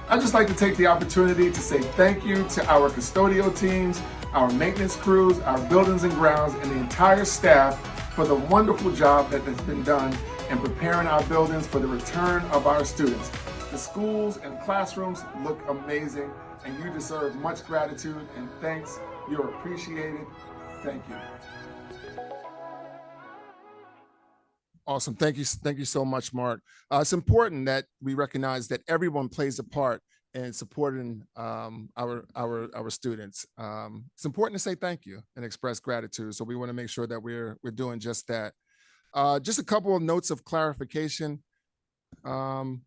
I'd just like to take the opportunity to say thank you to our custodial teams, our maintenance crews, our buildings and grounds, and the entire staff for the wonderful job that has been done in preparing our buildings for the return of our students. The schools and classrooms look amazing, and you deserve much gratitude and thanks. You're appreciated. Thank you. Awesome. Thank you. Thank you so much, Mark. It's important that we recognize that everyone plays a part in supporting our students. It's important to say thank you and express gratitude. So we want to make sure that we're doing just that. Just a couple of notes of clarification. NJPSA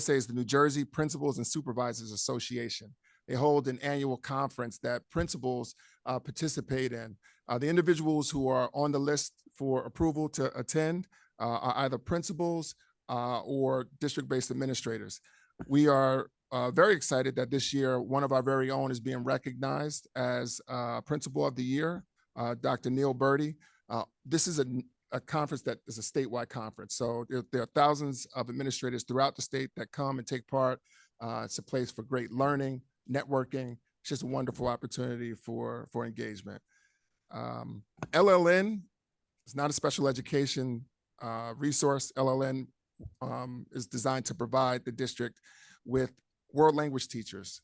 is the New Jersey Principals and Supervisors Association. They hold an annual conference that principals participate in. The individuals who are on the list for approval to attend are either principals or district-based administrators. We are very excited that this year, one of our very own is being recognized as Principal of the Year, Dr. Neil Birdie. This is a conference that is a statewide conference. So there are thousands of administrators throughout the state that come and take part. It's a place for great learning, networking. It's just a wonderful opportunity for engagement. LLN is not a special education resource. LLN is designed to provide the district with world language teachers,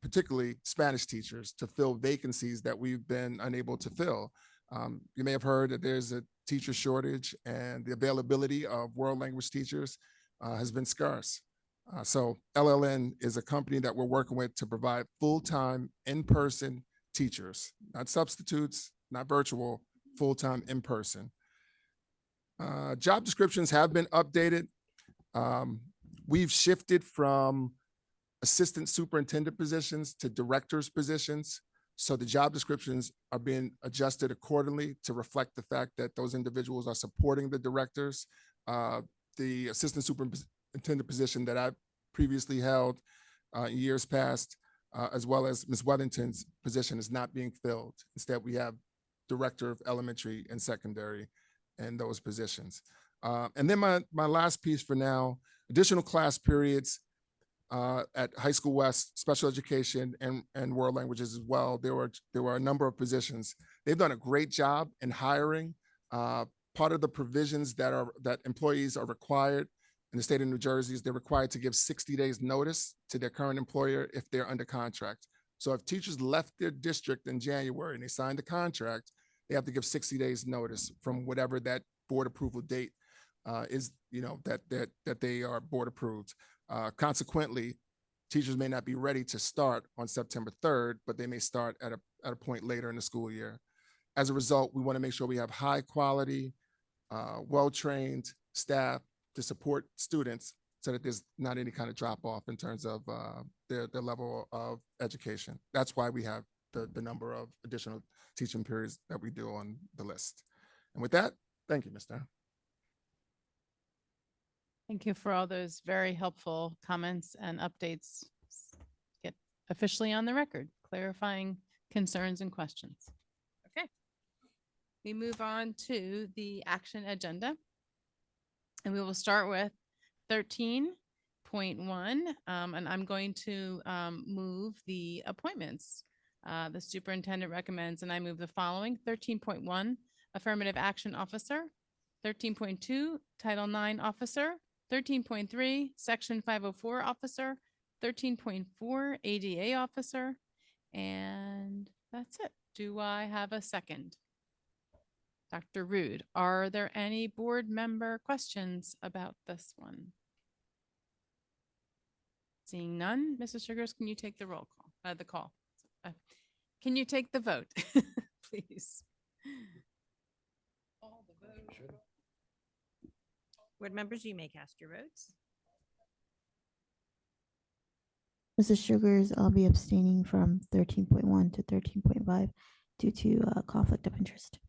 particularly Spanish teachers, to fill vacancies that we've been unable to fill. You may have heard that there's a teacher shortage, and the availability of world language teachers has been scarce. So LLN is a company that we're working with to provide full-time in-person teachers, not substitutes, not virtual, full-time in-person. Job descriptions have been updated. We've shifted from assistant superintendent positions to director's positions. So the job descriptions are being adjusted accordingly to reflect the fact that those individuals are supporting the directors. The assistant superintendent position that I previously held in years past, as well as Ms. Weathington's position, is not being filled. Instead, we have director of elementary and secondary in those positions. And then my last piece for now, additional class periods at High School West, special education, and world languages as well. There were a number of positions. They've done a great job in hiring. Part of the provisions that employees are required in the state of New Jersey is they're required to give 60 days notice to their current employer if they're under contract. So if teachers left their district in January and they signed a contract, they have to give 60 days notice from whatever that board approval date is, that they are board approved. Consequently, teachers may not be ready to start on September 3rd, but they may start at a point later in the school year. As a result, we want to make sure we have high quality, well-trained staff to support students so that there's not any kind of drop off in terms of their level of education. That's why we have the number of additional teaching periods that we do on the list. And with that, thank you, Mr. Thank you for all those very helpful comments and updates. Get officially on the record, clarifying concerns and questions. Okay. We move on to the action agenda. And we will start with 13.1. And I'm going to move the appointments. The superintendent recommends, and I move the following: 13.1, affirmative action officer; 13.2, Title IX officer; 13.3, Section 504 officer; 13.4, ADA officer. And that's it. Do I have a second? Dr. Rude, are there any board member questions about this one? Seeing none, Mrs. Sugars, can you take the roll call, the call? Can you take the vote, please? Board members, you may cast your votes. Mrs. Sugars, I'll be abstaining from 13.1 to 13.5 due to conflict of interest.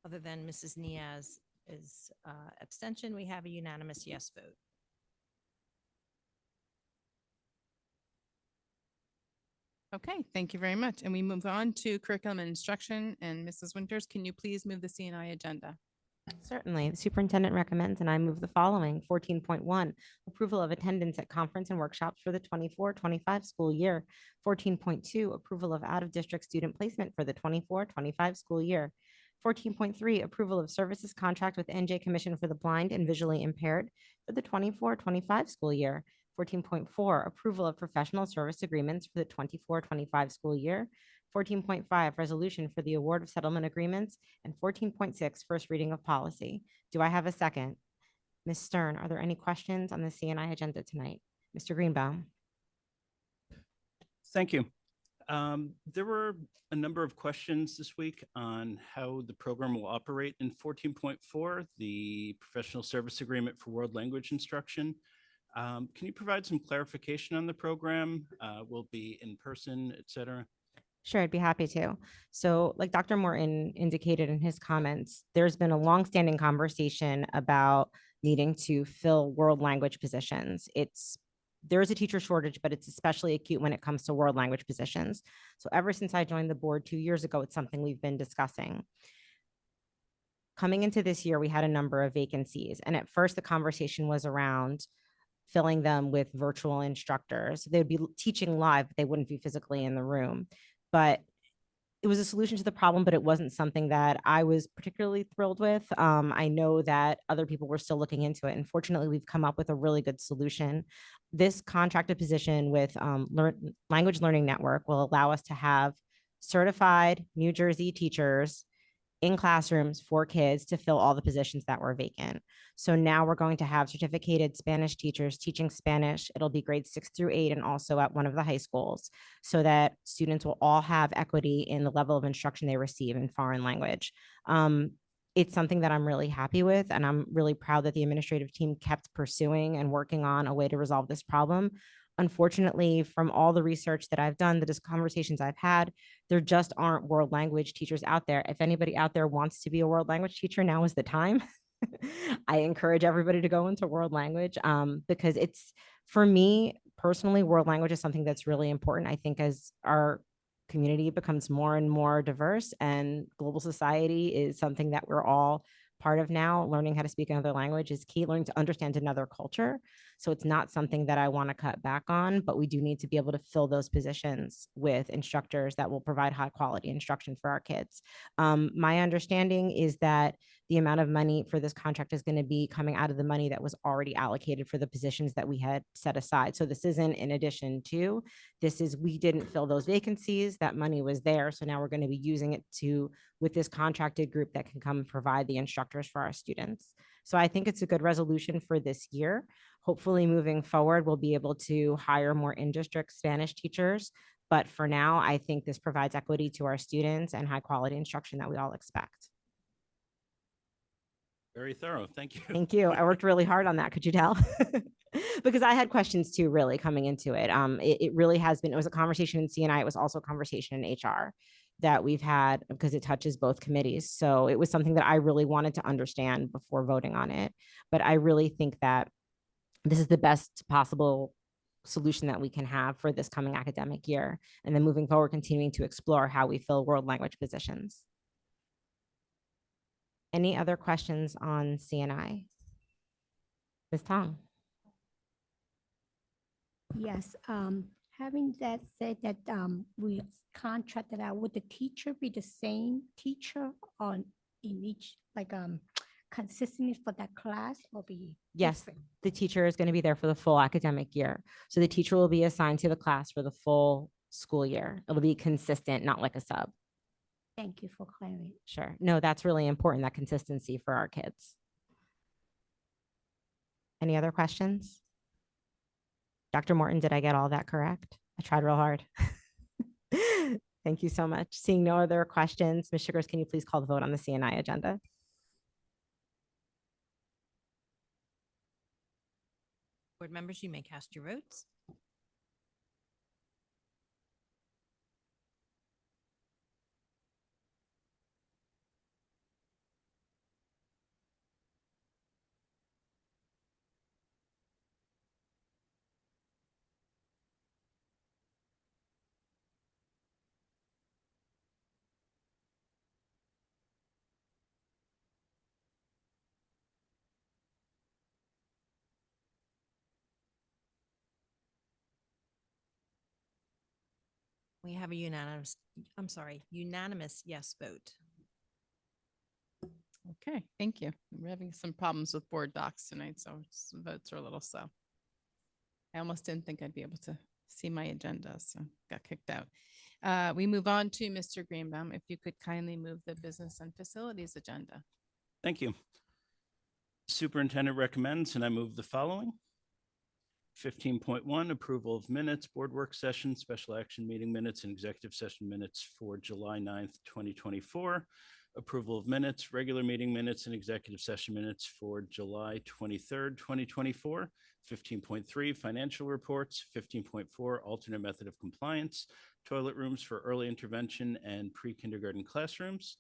Other than Mrs. Niaz's abstention, we have a unanimous yes vote. Okay, thank you very much. And we move on to curriculum and instruction. And Mrs. Winters, can you please move the CNI agenda? Certainly. The superintendent recommends, and I move the following. 14.1, approval of attendance at conference and workshops for the 24-25 school year. 14.2, approval of out-of-district student placement for the 24-25 school year. 14.3, approval of services contract with NJ Commission for the Blind and Visually Impaired for the 24-25 school year. 14.4, approval of professional service agreements for the 24-25 school year. 14.5, resolution for the award of settlement agreements, and 14.6, first reading of policy. Do I have a second? Ms. Stern, are there any questions on the CNI agenda tonight? Mr. Greenbaum? Thank you. There were a number of questions this week on how the program will operate in 14.4, the professional service agreement for world language instruction. Can you provide some clarification on the program? Will it be in person, et cetera? Sure, I'd be happy to. So like Dr. Morton indicated in his comments, there's been a longstanding conversation about needing to fill world language positions. There is a teacher shortage, but it's especially acute when it comes to world language positions. So ever since I joined the board 2 years ago, it's something we've been discussing. Coming into this year, we had a number of vacancies. And at first the conversation was around filling them with virtual instructors. They would be teaching live, but they wouldn't be physically in the room. But it was a solution to the problem, but it wasn't something that I was particularly thrilled with. I know that other people were still looking into it. And fortunately, we've come up with a really good solution. This contracted position with Language Learning Network will allow us to have certified New Jersey teachers in classrooms for kids to fill all the positions that were vacant. So now we're going to have certificated Spanish teachers teaching Spanish. It'll be grades 6 through 8 and also at one of the high schools, so that students will all have equity in the level of instruction they receive in foreign language. It's something that I'm really happy with, and I'm really proud that the administrative team kept pursuing and working on a way to resolve this problem. Unfortunately, from all the research that I've done, the conversations I've had, there just aren't world language teachers out there. If anybody out there wants to be a world language teacher, now is the time. I encourage everybody to go into world language because it's, for me personally, world language is something that's really important. I think as our community becomes more and more diverse and global society is something that we're all part of now, learning how to speak another language is key, learning to understand another culture. So it's not something that I want to cut back on, but we do need to be able to fill those positions with instructors that will provide high quality instruction for our kids. My understanding is that the amount of money for this contract is going to be coming out of the money that was already allocated for the positions that we had set aside. So this isn't in addition to, this is, we didn't fill those vacancies, that money was there. So now we're going to be using it with this contracted group that can come and provide the instructors for our students. So I think it's a good resolution for this year. Hopefully moving forward, we'll be able to hire more in-district Spanish teachers. But for now, I think this provides equity to our students and high quality instruction that we all expect. Very thorough. Thank you. Thank you. I worked really hard on that. Could you tell? Because I had questions too, really coming into it. It really has been, it was a conversation in CNI. It was also a conversation in HR that we've had because it touches both committees. So it was something that I really wanted to understand before voting on it. But I really think that this is the best possible solution that we can have for this coming academic year. And then moving forward, continuing to explore how we fill world language positions. Any other questions on CNI? Ms. Tong? Yes, having that said that we contracted out, would the teacher be the same teacher on in each, like consistently for that class or be? Yes, different? the teacher is going to be there for the full academic year. So the teacher will be assigned to the class for the full school year. It'll be consistent, not like a sub. Thank you for clarifying. Sure. No, that's really important, that consistency for our kids. Any other questions? Dr. Morton, did I get all that correct? I tried real hard. Thank you so much. Seeing no other questions, Ms. Sugars, can you please call the vote on the CNI agenda? Board members, you may cast your votes. We have a unanimous yes vote. Okay, thank you. We're having some problems with board docs tonight, so votes are a little slow. I almost didn't think I'd be able to see my agenda, so got kicked out. We move on to Mr. Greenbaum. If you could kindly move the business and facilities agenda. Thank you. Superintendent recommends, and I move the following. 15.1, approval of minutes, board work session, special action meeting minutes, and executive session minutes for July 9th, 2024. Approval of minutes, regular meeting minutes, and executive session minutes for July 23rd, 2024. 15.3, financial reports. 15.4, alternate method of compliance, toilet rooms for early intervention and pre-kindergarten classrooms.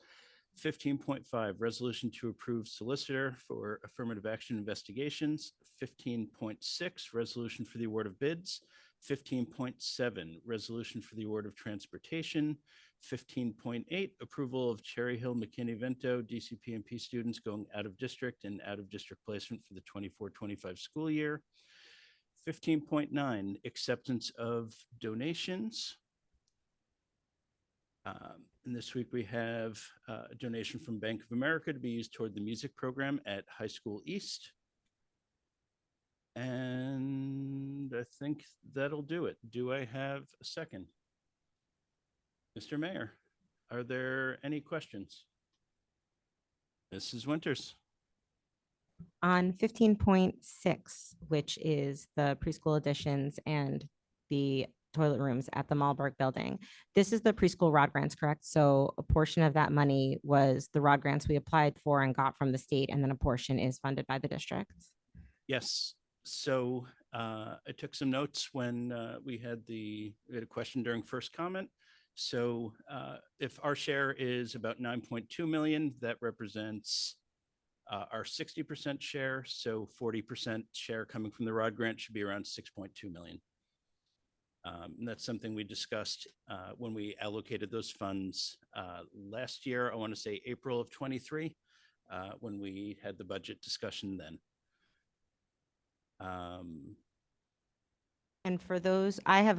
15.5, resolution to approve solicitor for affirmative action investigations. 15.6, resolution for the award of bids. 15.7, resolution for the award of transportation. 15.8, approval of Cherry Hill McKinney-Vento DCP&P students going out of district and out of district placement for the 24-25 school year. 15.9, acceptance of donations. And this week we have a donation from Bank of America to be used toward the music program at High School East. And I think that'll do it. Do I have a second? Mr. Mayor, are there any questions? Mrs. Winters. On 15.6, which is the preschool additions and the toilet rooms at the Malberg building. This is the preschool ROD grants, correct? So a portion of that money was the ROD grants we applied for and got from the state, and then a portion is funded by the district. Yes. So I took some notes when we had a question during first comment. So if our share is about 9.2 million, that represents our 60% share. So 40% share coming from the ROD grant should be around 6.2 million. And that's something we discussed when we allocated those funds last year. I want to say April of 23, when we had the budget discussion then. And for those, I have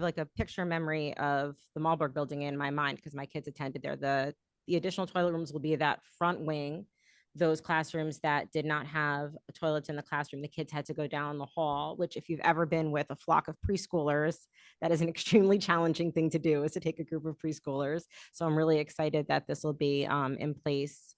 like a picture memory of the Malberg building in my mind because my kids attended there. The additional toilet rooms will be that front wing. Those classrooms that did not have toilets in the classroom, the kids had to go down the hall, which if you've ever been with a flock of preschoolers, that is an extremely challenging thing to do, is to take a group of preschoolers. So I'm really excited that this will be in place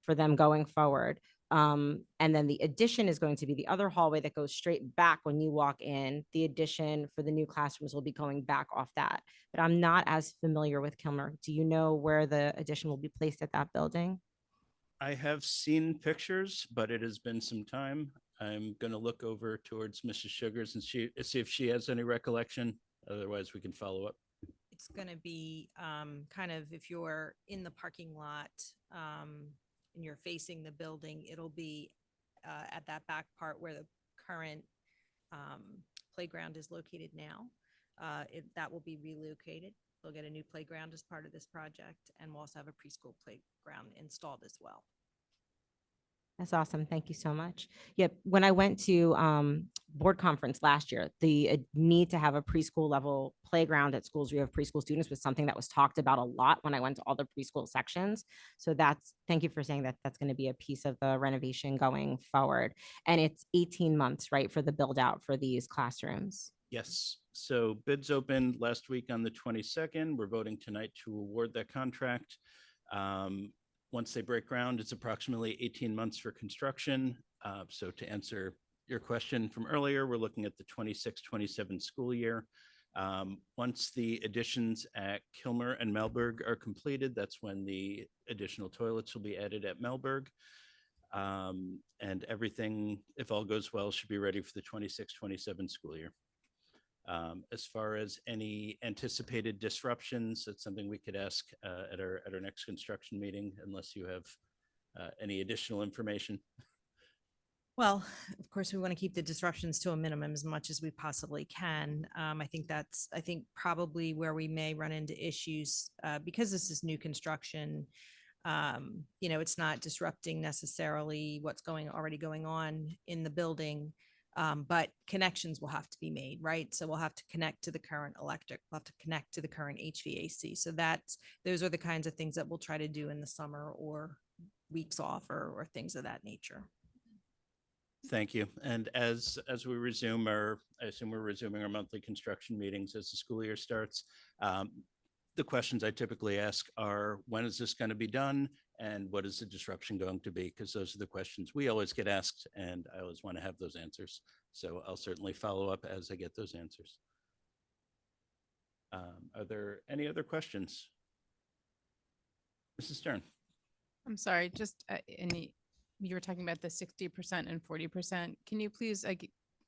for them going forward. And then the addition is going to be the other hallway that goes straight back when you walk in. The addition for the new classrooms will be going back off that. But I'm not as familiar with Kilmer. Do you know where the addition will be placed at that building? I have seen pictures, but it has been some time. I'm going to look over towards Mrs. Sugars and see if she has any recollection. Otherwise, we can follow up. It's going to be kind of, if you're in the parking lot and you're facing the building, it'll be at that back part where the current playground is located now. That will be relocated. They'll get a new playground as part of this project, and we'll also have a preschool playground installed as well. That's awesome. Thank you so much. Yep. When I went to board conference last year, the need to have a preschool level playground at schools where you have preschool students was something that was talked about a lot when I went to all the preschool sections. So thank you for saying that that's going to be a piece of the renovation going forward. And it's 18 months, right, for the build out for these classrooms. Yes. So bids opened last week on the 22nd. We're voting tonight to award that contract. Once they break ground, it's approximately 18 months for construction. So to answer your question from earlier, we're looking at the 26-27 school year. Once the additions at Kilmer and Melberg are completed, that's when the additional toilets will be added at Melberg. And everything, if all goes well, should be ready for the 26-27 school year. As far as any anticipated disruptions, that's something we could ask at our next construction meeting, unless you have any additional information. Well, of course, we want to keep the disruptions to a minimum as much as we possibly can. I think probably where we may run into issues, because this is new construction, it's not disrupting necessarily what's already going on in the building. But connections will have to be made, right? So we'll have to connect to the current electric, we'll have to connect to the current HVAC. So those are the kinds of things that we'll try to do in the summer or weeks off or things of that nature. Thank you. And as we resume I assume we're resuming our monthly construction meetings as the school year starts. The questions I typically ask are, when is this going to be done? And what is the disruption going to be? Because those are the questions we always get asked, and I always want to have those answers. So I'll certainly follow up as I get those answers. Are there any other questions? Mrs. Stern. I'm sorry, just you were talking about the 60% and 40%. Can you please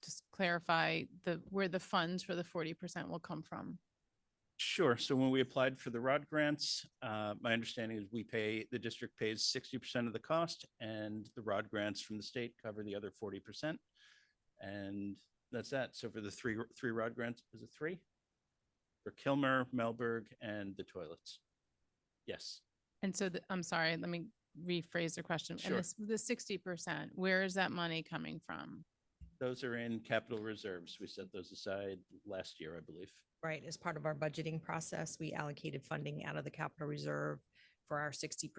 just clarify where the funds for the 40% will come from? Sure. So when we applied for the ROD grants, my understanding is the district pays 60% of the cost, and the ROD grants from the state cover the other 40%. And that's that. So for the three ROD grants, is it three? For Kilmer, Melberg, and the toilets. Yes. And so I'm sorry, let me rephrase the question. Sure. And the 60%, where is that money coming from? Those are in capital reserves. We set those aside last year, I believe. Right. As part of our budgeting process, we allocated funding out of the capital reserve for our 60%.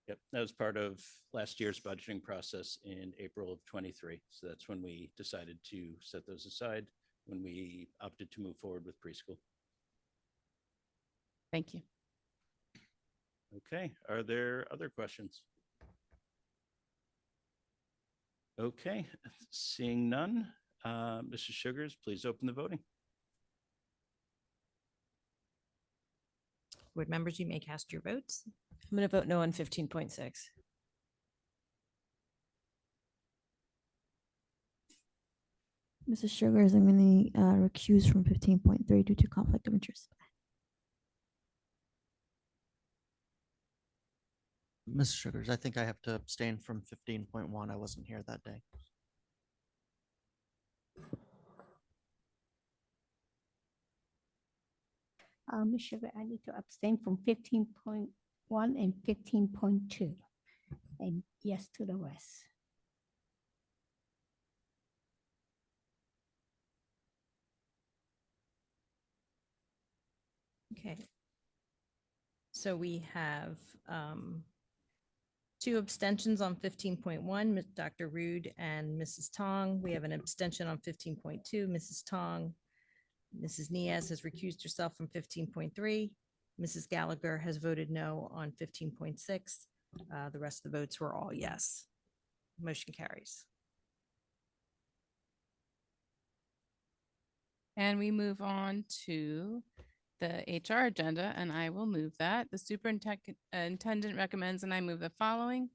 Yep, that was part of last year's budgeting process in April of 23. So that's when we decided to set those aside, when we opted to move forward with preschool. Thank you. Okay, are there other questions? Okay, seeing none, Mrs. Sugars, please open the voting. Board members, you may cast your votes. I'm going to vote no on 15.6. Mrs. Sugars, I'm going to recuse from 15.3 due to conflict of interest. Mrs. Sugars, I think I have to abstain from 15.1. I wasn't here that day. Ms. Sugar, I need to abstain from 15.1 and 15.2, and yes to the rest. Okay. So we have two abstentions on 15.1, Dr. Rude and Mrs. Tong. We have an abstention on 15.2, Mrs. Tong. Mrs. Niaz has recused herself from 15.3. Mrs. Gallagher has voted no on 15.6. The rest of the votes were all yes. Motion carries. And we move on to the HR agenda, and I will move that. The superintendent recommends, and I move the following: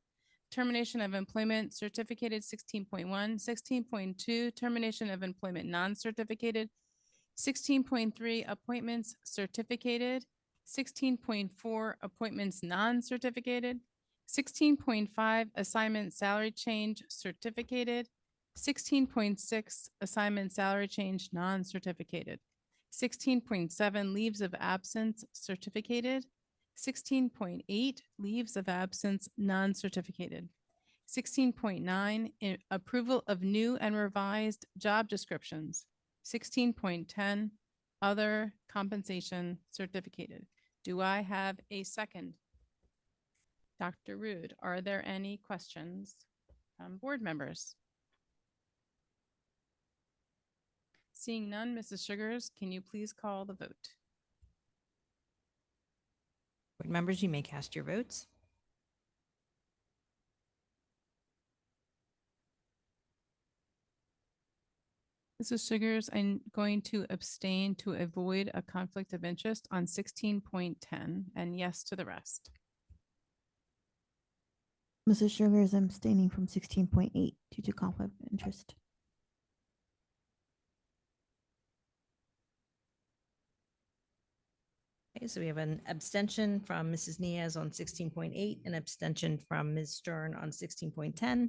termination of employment certificated 16.1, 16.2, termination of employment non-certificated, 16.3, appointments certificated, 16.4, appointments non-certificated, 16.5, assignment salary change certificated, 16.6, assignment salary change non-certificated, 16.7, leaves of absence certificated, 16.8, leaves of absence non-certificated, 16.9, approval of new and revised job descriptions, 16.10, other compensation certificated. Do I have a second? Dr. Rude, are there any questions from board members? Seeing none, Mrs. Sugars, can you please call the vote? Board members, you may cast your votes. Mrs. Sugars, I'm going to abstain to avoid a conflict of interest on 16.10 and yes to the rest. Mrs. Sugar is abstaining from 16.8 due to conflict of interest. Okay, so we have an abstention from Mrs. Niaz on 16.8, an abstention from Ms. Stern on 16.10,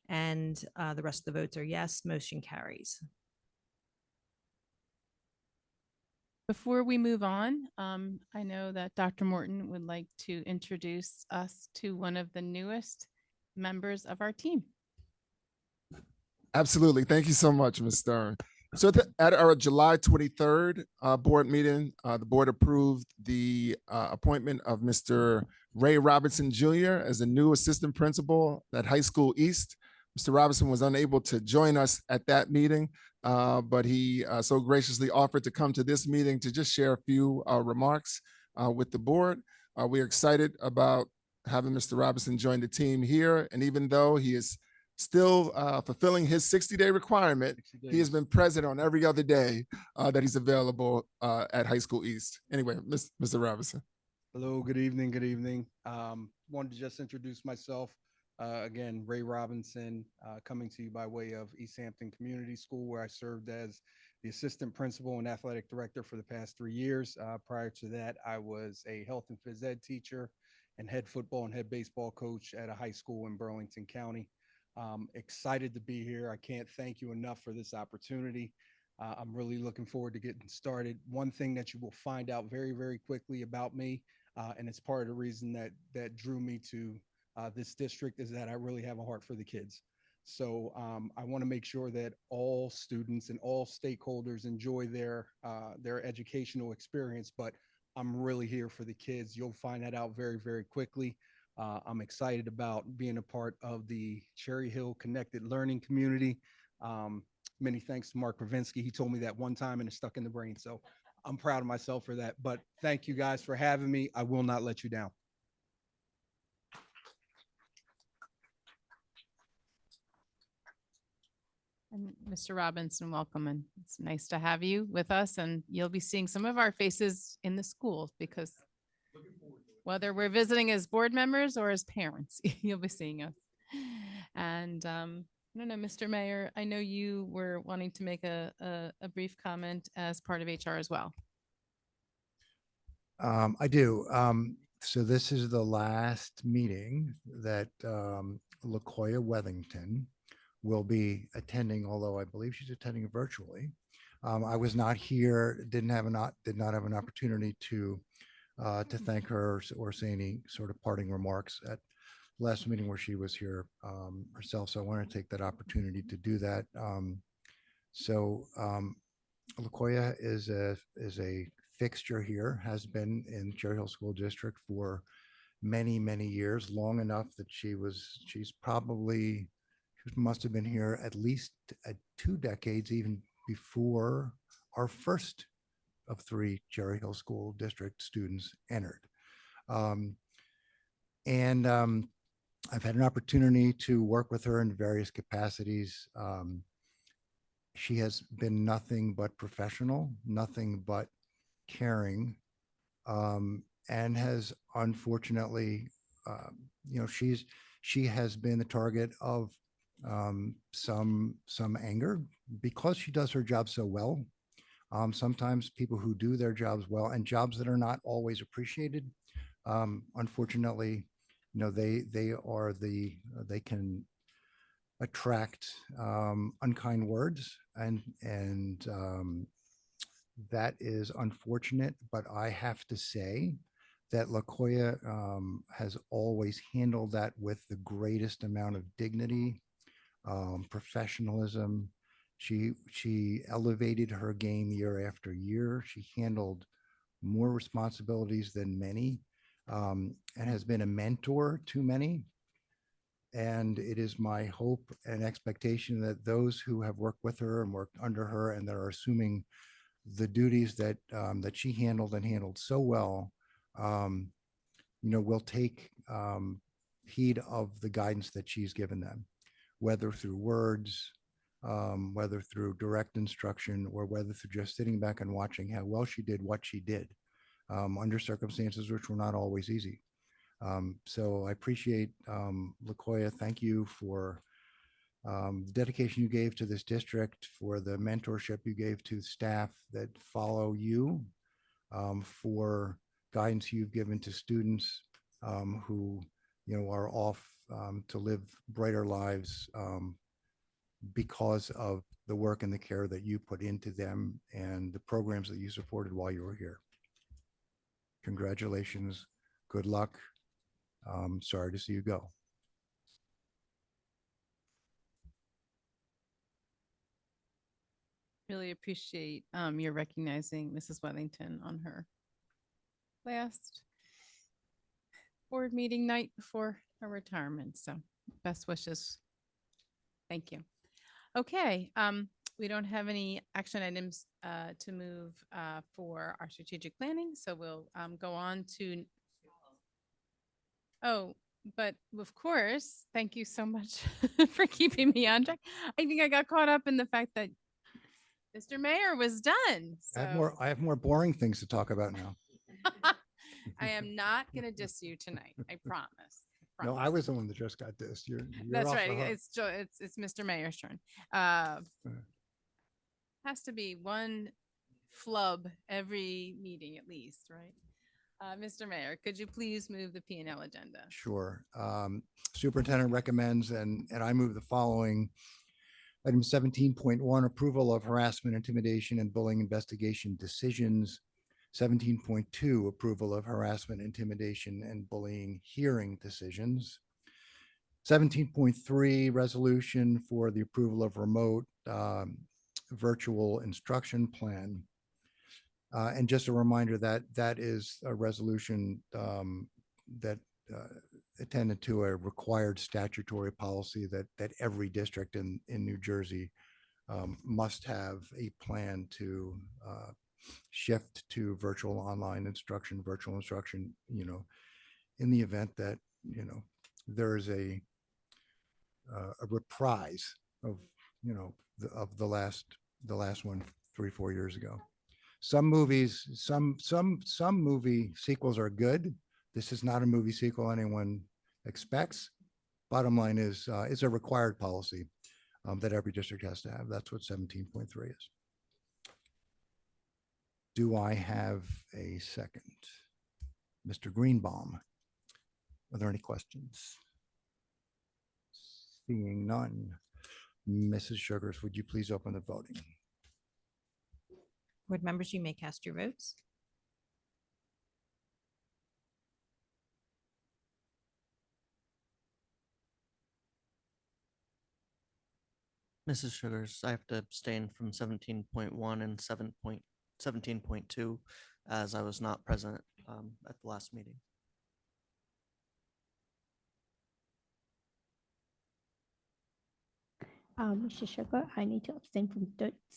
and the rest of the votes are yes, motion carries. Before we move on, I know that Dr. Morton would like to introduce us to one of the newest members of our team. Absolutely. Thank you so much, Ms. Stern. So at our July 23rd board meeting, the board approved the appointment of Mr. Ray Robinson Jr. as a new assistant principal at High School East. Mr. Robinson was unable to join us at that meeting, but he so graciously offered to come to this meeting to just share a few remarks with the board. We are excited about having Mr. Robinson join the team here. And even though he is still fulfilling his 60-day requirement, he has been present on every other day that he's available at High School East. Anyway, Mr. Robinson. Hello, good evening, good evening. Wanted to just introduce myself. Again, Ray Robinson, coming to you by way of East Hampton Community School, where I served as the assistant principal and athletic director for the past 3 years. Prior to that, I was a health and phys ed teacher and head football and head baseball coach at a high school in Burlington County. Excited to be here. I can't thank you enough for this opportunity. I'm really looking forward to getting started. One thing that you will find out very, very quickly about me, and it's part of the reason that drew me to this district, is that I really have a heart for the kids. So I want to make sure that all students and all stakeholders enjoy their educational experience, but I'm really here for the kids. You'll find that out very, very quickly. I'm excited about being a part of the Cherry Hill Connected Learning Community. Many thanks to Mark Pravinsky. He told me that one time and it stuck in the brain. So I'm proud of myself for that. But thank you guys for having me. I will not let you down. And Mr. Robinson, welcome. And it's nice to have you with us. And you'll be seeing some of our faces in the school because whether we're visiting as board members or as parents, you'll be seeing us. And I don't know, Mr. Mayor, I know you were wanting to make a brief comment as part of HR as well. I do. So this is the last meeting that LaKoya Wethington will be attending, although I believe she's attending virtually. I was not here, did not have an opportunity to thank her or say any sort of parting remarks at last meeting where she was here herself. So I want to take that opportunity to do that. LaKoya is a fixture here, has been in Cherry Hill School District for many, many years, long enough that she must have been here at least 2 decades, even before our first of 3 Cherry Hill School District students entered. I've had an opportunity to work with her in various capacities. She has been nothing but professional, nothing but caring, and has unfortunately, she has been the target of some anger because she does her job so well. Sometimes people who do their jobs well and jobs that are not always appreciated, unfortunately, they can attract unkind words, and that is unfortunate. But I have to say that LaKoya has always handled that with the greatest amount of dignity, professionalism. She elevated her game year after year. She handled more responsibilities than many, and has been a mentor to many. And it is my hope and expectation that those who have worked with her and worked under her and that are assuming the duties that she handled and handled so well, will take heed of the guidance that she's given them, whether through words, whether through direct instruction or whether through just sitting back and watching how well she did what she did under circumstances which were not always easy. So I appreciate LaKoya. Thank you for the dedication you gave to this district, for the mentorship you gave to staff that follow you, for guidance you've given to students who, are off to live brighter lives because of the work and the care that you put into them and the programs that you supported while you were here. Congratulations. Good luck. Sorry to see you go. Really appreciate your recognizing Mrs. Wethington on her last board meeting night before her retirement. So best wishes. Thank you. Okay, we don't have any action items to move for our strategic planning, so we'll go on to. Oh, but of course, thank you so much for keeping me on track. I think I got caught up in the fact that Mr. Mayor was done. I have more boring things to talk about now. I am not going to diss you tonight. I promise. No, I was the one that just got this. You're That's off right. the hook. It's Mr. Mayor's turn. Has to be one flub every meeting at least, right? Mr. Mayor, could you please move the P&L agenda? Sure. Superintendent recommends, and I move the following. Item 17.1, approval of harassment, intimidation, and bullying investigation decisions. 17.2, approval of harassment, intimidation, and bullying hearing decisions. 17.3, resolution for the approval of remote virtual instruction plan. And just a reminder that that is a resolution that attended to a required statutory policy that every district in New Jersey must have a plan to shift to virtual online instruction, in the event that, there is a reprise of, the last one 3-4 years ago. Some movies, some movie sequels are good. This is not a movie sequel anyone expects. Bottom line is, it's a required policy that every district has to have. That's what 17.3 is. Do I have a second? Mr. Greenbaum, are there any questions? Seeing none. Mrs. Sugars, would you please open the voting? Board members, you may cast your votes. Mrs. Sugars, I have to abstain from 17.1 and 17.2 as I was not present at the last meeting. Mr. Sugar, I need to abstain from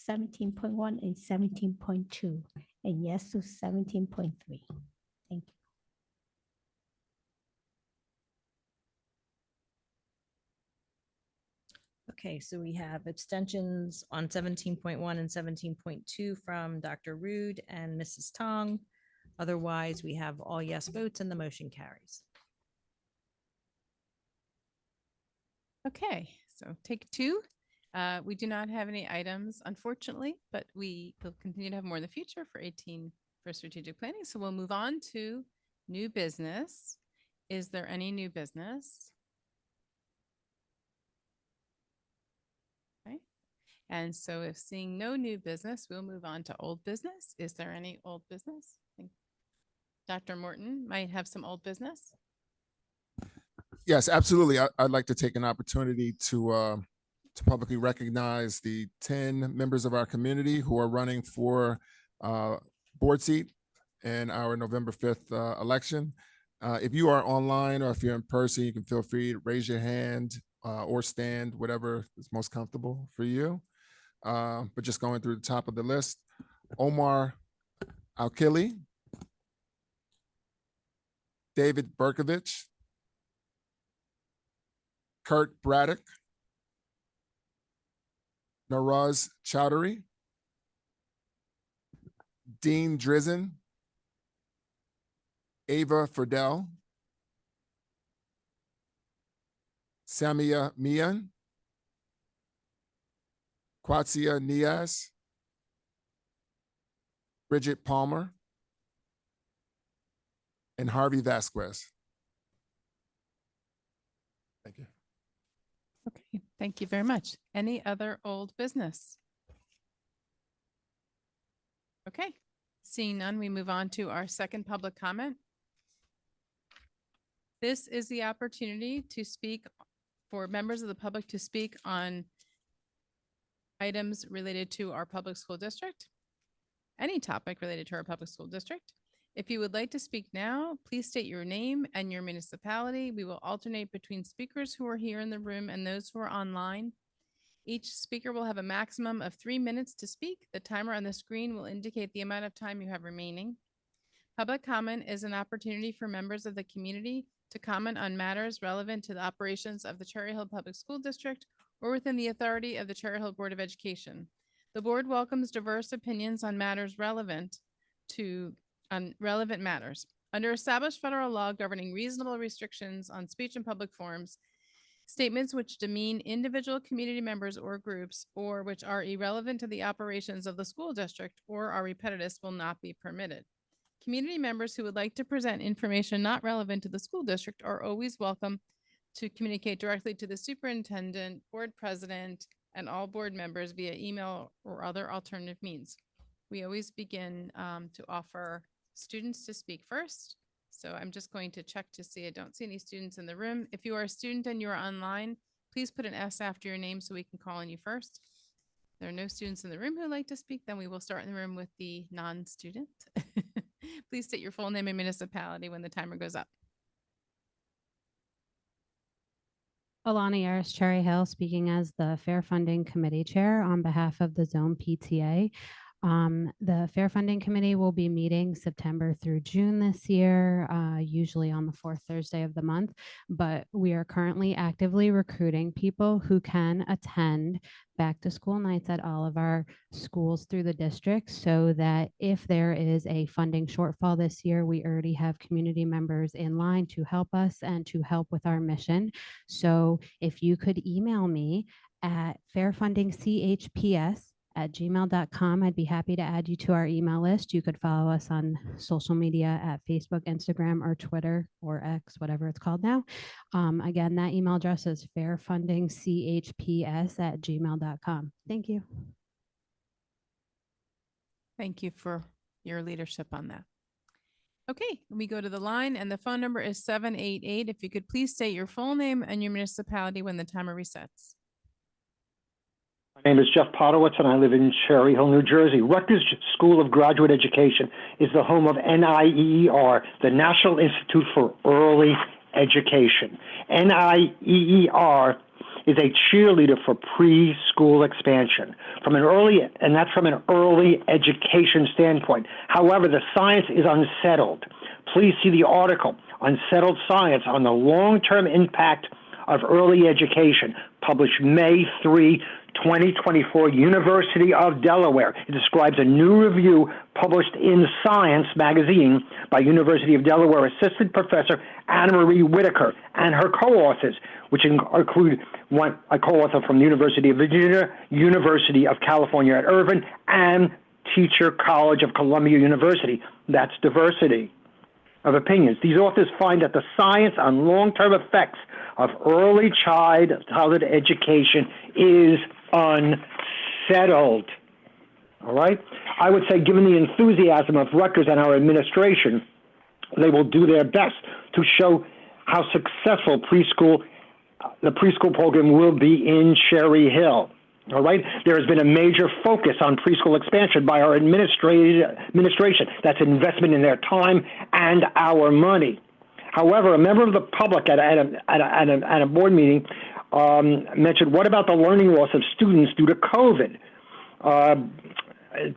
17.1 and 17.2, and yes to 17.3. Thank you. Okay, so we have abstentions on 17.1 and 17.2 from Dr. Rude and Mrs. Tong. Otherwise, we have all yes votes and the motion carries. Okay, so take 2. We do not have any items, unfortunately, but we will continue to have more in the future for 18 for strategic planning. So we'll move on to new business. Is there any new business? Okay. And so if seeing no new business, we'll move on to old business. Is there any old business? I think Dr. Morton might have some old business. Yes, absolutely. I'd like to take an opportunity to publicly recognize the 10 members of our community who are running for board seat in our November 5th election. If you are online or if you're in person, you can feel free to raise your hand or stand, whatever is most comfortable for you. But just going through the top of the list, Omar Alkili, David Berkovich, Kurt Braddock, Naraz Chowdhury, Dean Drizzen, Ava Friedel, Samia Mian, Quatsia Niaz, Bridget Palmer, and Harvey Vasquez. Thank you. Okay, thank you very much. Any other old business? Okay, seeing none, we move on to our second public comment. This is the opportunity to speak for members of the public to speak on items related to our public school district, any topic related to our public school district. If you would like to speak now, please state your name and your municipality. We will alternate between speakers who are here in the room and those who are online. Each speaker will have a maximum of 3 minutes to speak. The timer on the screen will indicate the amount of time you have remaining. Public comment is an opportunity for members of the community to comment on matters relevant to the operations of the Cherry Hill Public School District or within the authority of the Cherry Hill Board of Education. The board welcomes diverse opinions on matters relevant matters. Under established federal law governing reasonable restrictions on speech in public forums, statements which demean individual community members or groups or which are irrelevant to the operations of the school district or are repetitive will not be permitted. Community members who would like to present information not relevant to the school district are always welcome to communicate directly to the superintendent, board president, and all board members via email or other alternative means. We always begin to offer students to speak first. So I'm just going to check to see, I don't see any students in the room. If you are a student and you are online, please put an S after your name so we can call on you first. There are no students in the room who would like to speak, then we will start in the room with the non-student. Please state your full name and municipality when the timer goes up. Alana Yaris, Cherry Hill, speaking as the Fair Funding Committee Chair on behalf of the Zone PTA. The Fair Funding Committee will be meeting September through June this year, usually on the fourth Thursday of the month, but we are currently actively recruiting people who can attend back to school nights at all of our schools through the district so that if there is a funding shortfall this year, we already have community members in line to help us and to help with our mission. So if you could email me at fairfundingchps@gmail.com. I'd be happy to add you to our email list. You could follow us on social media at Facebook, Instagram, or Twitter, or X, whatever it's called now. Again, that email address is fairfundingchps@gmail.com. Thank you. Thank you for your leadership on that. Okay, we go to the line and the phone number is 788. If you could please state your full name and your municipality when the timer resets. My name is Jeff Potowitz, and I live in Cherry Hill, New Jersey. Rutgers School of Graduate Education is the home of NIEER, the National Institute for Early Education. NIEER is a cheerleader for preschool expansion and that's from an early education standpoint. However, the science is unsettled. Please see the article, Unsettled Science on the Long-Term Impact of Early Education, published May 3, 2024, University of Delaware. It describes a new review published in Science magazine by University of Delaware Assistant Professor Anna Marie Whitaker and her co-authors, which include a co-author from the University of Virginia, University of California at Irvine, and Teacher College of Columbia University. That's diversity of opinions. These authors find that the science on long-term effects of early childhood education is unsettled. All right? I would say, given the enthusiasm of Rutgers and our administration, they will do their best to show how successful the preschool program will be in Cherry Hill. All right? There has been a major focus on preschool expansion by our administration. That's investment in their time and our money. However, a member of the public at a board meeting mentioned, what about the learning loss of students due to COVID?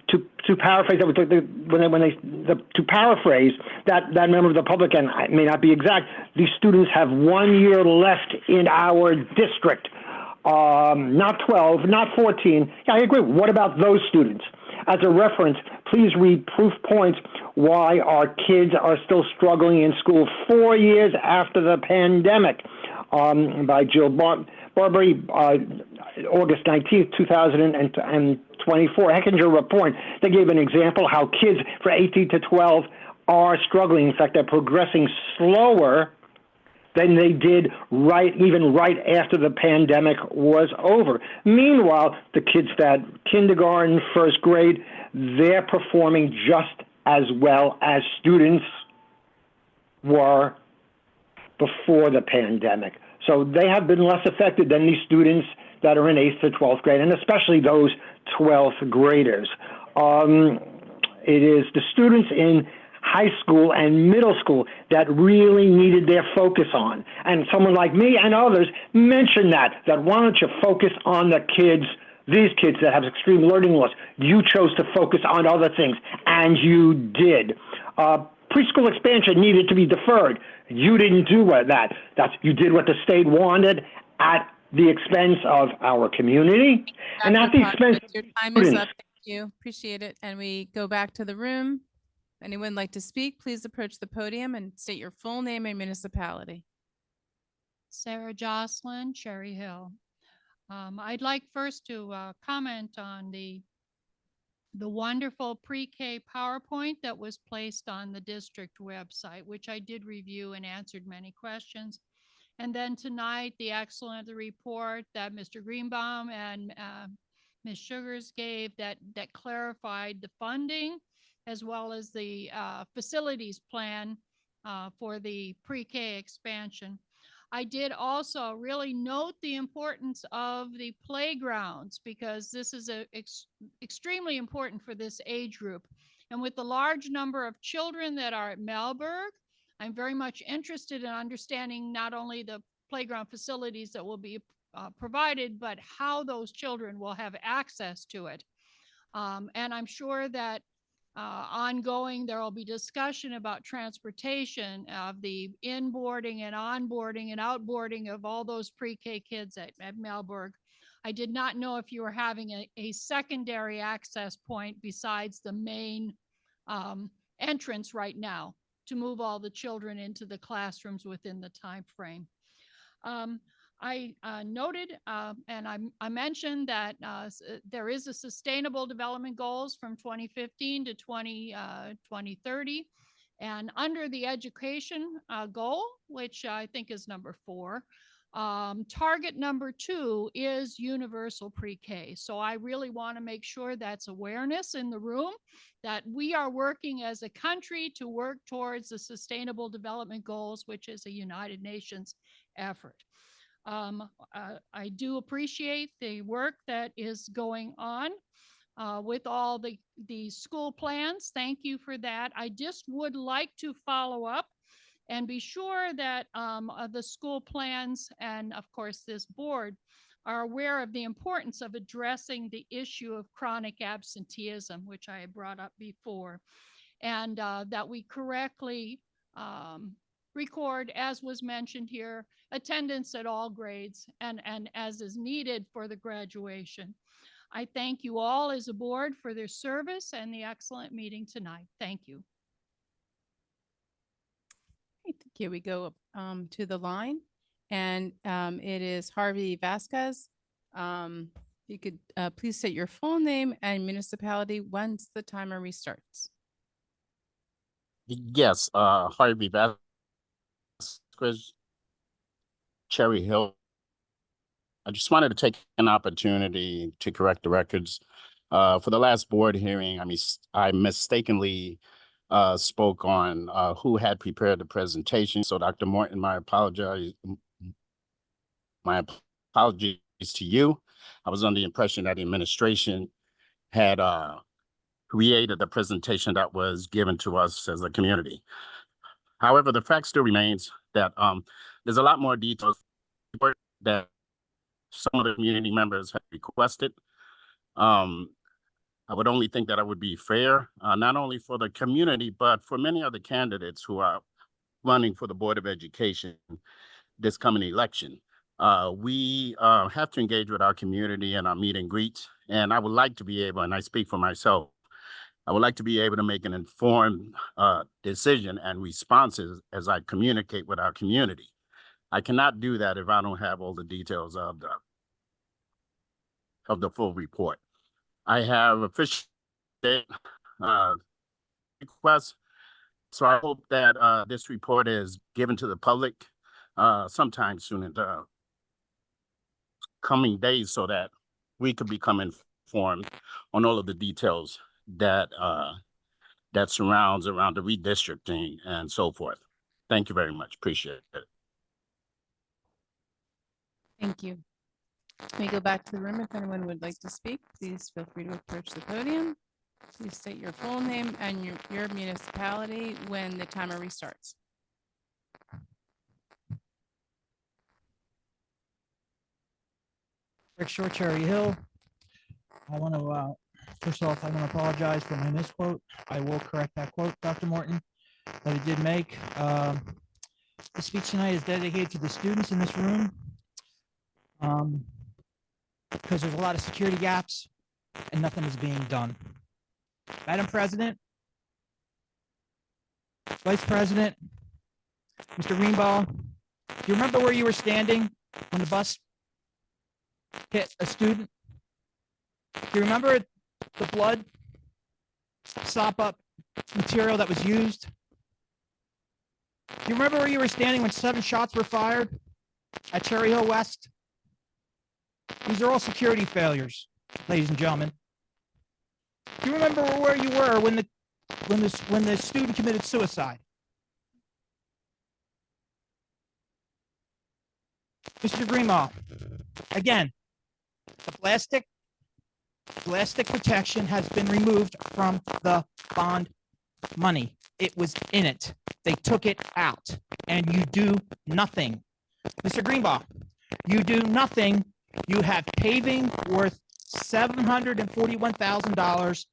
To paraphrase that member of the public, and it may not be exact, these students have 1 year left in our district. not 12, not 14. Yeah, I agree. What about those students? As a reference, please read Proof Points Why Our Kids Are Still Struggling in School 4 years After the Pandemic by Jill Barbary, August 19th, 2024. Hechinger Report. They gave an example how kids for 18 to 12 are struggling. In fact, they're progressing slower than they did even right after the pandemic was over. Meanwhile, the kids that kindergarten, first grade, they're performing just as well as students were before the pandemic. So they have been less affected than these students that are in 8th to 12th grade, and especially those 12th graders. It is the students in high school and middle school that really needed their focus on. And someone like me and others mentioned that why don't you focus on the kids, these kids that have extreme learning loss. You chose to focus on other things, and you did. Preschool expansion needed to be deferred. You didn't do that. You did what the state wanted at the expense of our community and at the expense of Your time is students. up. Thank you. Appreciate it. And we go back to the room. Anyone like to speak, please approach the podium and state your full name and municipality. Sarah Jocelyn, Cherry Hill. I'd like first to comment on the wonderful pre-K PowerPoint that was placed on the district website, which I did review and answered many questions. And then tonight, the excellent report that Mr. Greenbaum and Ms. Sugars gave that clarified the funding as well as the facilities plan for the pre-K expansion. I did also really note the importance of the playgrounds because this is extremely important for this age group. And with the large number of children that are at Malberg, I'm very much interested in understanding not only the playground facilities that will be provided, but how those children will have access to it. And I'm sure that ongoing, there will be discussion about transportation of the inboarding and onboarding and outboarding of all those pre-K kids at Malberg. I did not know if you were having a secondary access point besides the main entrance right now to move all the children into the classrooms within the time frame. I noted and I mentioned that there is a sustainable development goals from 2015 to 2030. And under the education goal, which I think is number 4, target number 2 is universal pre-K. So I really want to make sure that's awareness in the room that we are working as a country to work towards the sustainable development goals, which is a United Nations effort. I do appreciate the work that is going on with all the school plans. Thank you for that. I just would like to follow up and be sure that the school plans and of course this board are aware of the importance of addressing the issue of chronic absenteeism, which I had brought up before, and that we correctly record, as was mentioned here, attendance at all grades and as is needed for the graduation. I thank you all as a board for their service and the excellent meeting tonight. Thank you. Thank you. We go to the line and it is Harvey Vasquez. You could please state your full name and municipality once the timer restarts. Yes, Harvey Vasquez, Cherry Hill. I just wanted to take an opportunity to correct the records. For the last board hearing, I mistakenly spoke on who had prepared the presentation. So Dr. Morton, my apologies to you. I was under the impression that the administration had created the presentation that was given to us as a community. However, the fact still remains that there's a lot more details that some of the community members have requested. I would only think that it would be fair, not only for the community, but for many other candidates who are running for the Board of Education this coming election. We have to engage with our community in our meet and greets, and I would like to be able, and I speak for myself, I would like to be able to make an informed decision and responses as I communicate with our community. I cannot do that if I don't have all the details of the full report. I have official requests, so I hope that this report is given to the public sometime soon in the coming days, so that we could become informed on all of the details that that surrounds around the redistricting and so forth. Thank you very much. Appreciate it. Thank you. We go back to the room. If anyone would like to speak, please feel free to approach the podium. Please state your full name and your municipality when the timer restarts. Rick Short, Cherry Hill. I want to, first off, I want to apologize for my misquote. I will correct that quote, Dr. Morton, that I did make. The speech tonight is dedicated to the students in this room, because there's a lot of security gaps and nothing is being done. Madam President, Vice President, Mr. Greenbaugh, do you remember where you were standing when the bus hit a student? Do you remember the blood sop up material that was used? Do you remember where you were standing when 7 shots were fired at Cherry Hill West? These are all security failures, ladies and gentlemen. Do you remember where you were when the student committed suicide? Mr. Greenbaugh, again, the plastic protection has been removed from the bond money. It was in it. They took it out, and you do nothing. Mr. Greenbaugh, you do nothing. You have paving worth $741,000,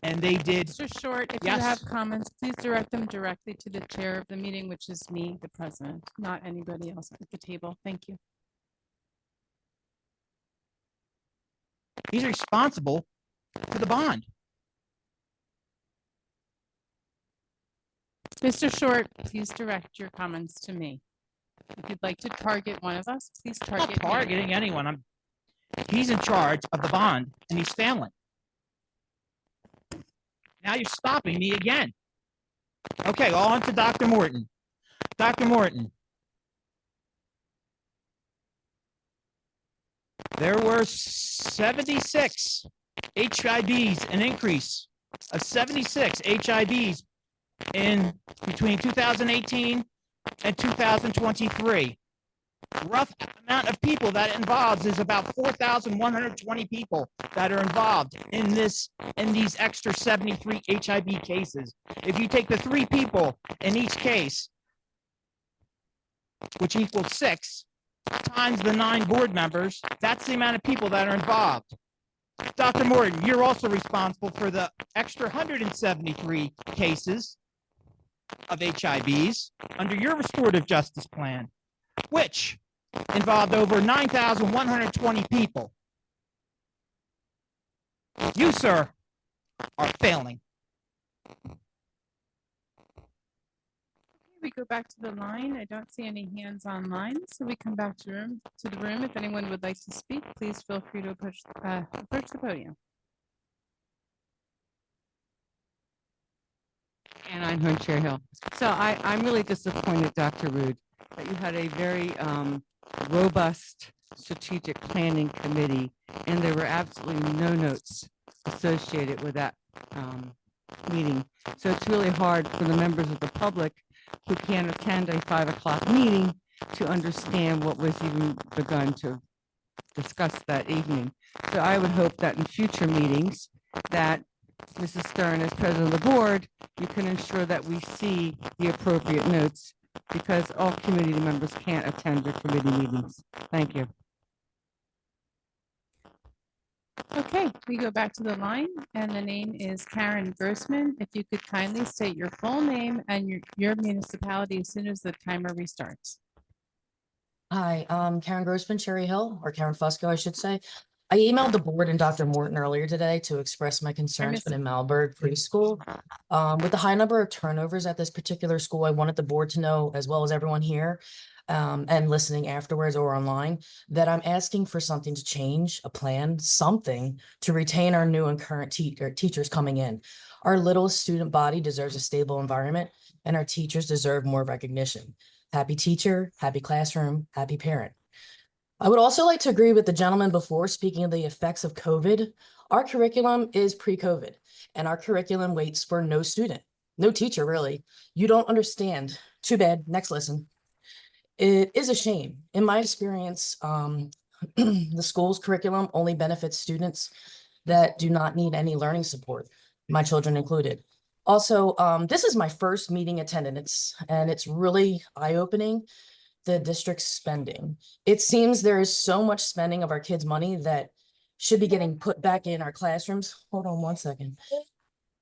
and they did. Mr. Short, if Yes. you have comments, please direct them directly to the chair of the meeting, which is me, the president, not anybody else at the table. Thank you. He's responsible for the bond. Mr. Short, please direct your comments to me. If you'd like to target one of us, please I'm not target me. targeting anyone. He's in charge of the bond, and he's failing. Now you're stopping me again. Okay, on to Dr. Morton. Dr. Morton. There were 76 HIBs, an increase of 76 HIBs in between 2018 and 2023. Rough amount of people that involves is about 4,120 people that are involved in these extra 73 HIB cases. If you take the 3 people in each case, which equals 6, times the 9 board members, that's the amount of people that are involved. Dr. Morton, you're also responsible for the extra 173 cases of HIBs under your restorative justice plan, which involved over 9,120 people. You, sir, are failing. We go back to the line. I don't see any hands online, so we come back to the room. If anyone would like to speak, please feel free to approach the podium. And I'm here in Cherry Hill. So I'm really disappointed, Dr. Rude, that you had a very robust strategic planning committee, and there were absolutely no notes associated with that meeting. So it's really hard for the members of the public who can't attend a 5 o'clock meeting to understand what was even begun to discuss that evening. So I would hope that in future meetings that Mrs. Stern, as president of the board, you can ensure that we see the appropriate notes, because all committee members can't attend your committee meetings. Thank you. Okay, we go back to the line, and the name is Karen Grossman. If you could kindly state your full name and your municipality as soon as the timer restarts. Hi, Karen Grossman, Cherry Hill, or Karen Fusco, I should say. I emailed the board and Dr. Morton earlier today to express my concerns for the Malberg preschool. With the high number of turnovers at this particular school, I wanted the board to know, as well as everyone here, and listening afterwards or online, that I'm asking for something to change, a plan, something to retain our new and current teachers coming in. Our little student body deserves a stable environment, and our teachers deserve more recognition. Happy teacher, happy classroom, happy parent. I would also like to agree with the gentleman before speaking of the effects of COVID. Our curriculum is pre-COVID, and our curriculum waits for no student, no teacher, really. You don't understand. Too bad. Next lesson. It is a shame. In my experience, the school's curriculum only benefits students that do not need any learning support, my children included. Also, this is my first meeting attendance, and it's really eye-opening, the district's spending. It seems there is so much spending of our kids' money that should be getting put back in our classrooms. Hold on one second.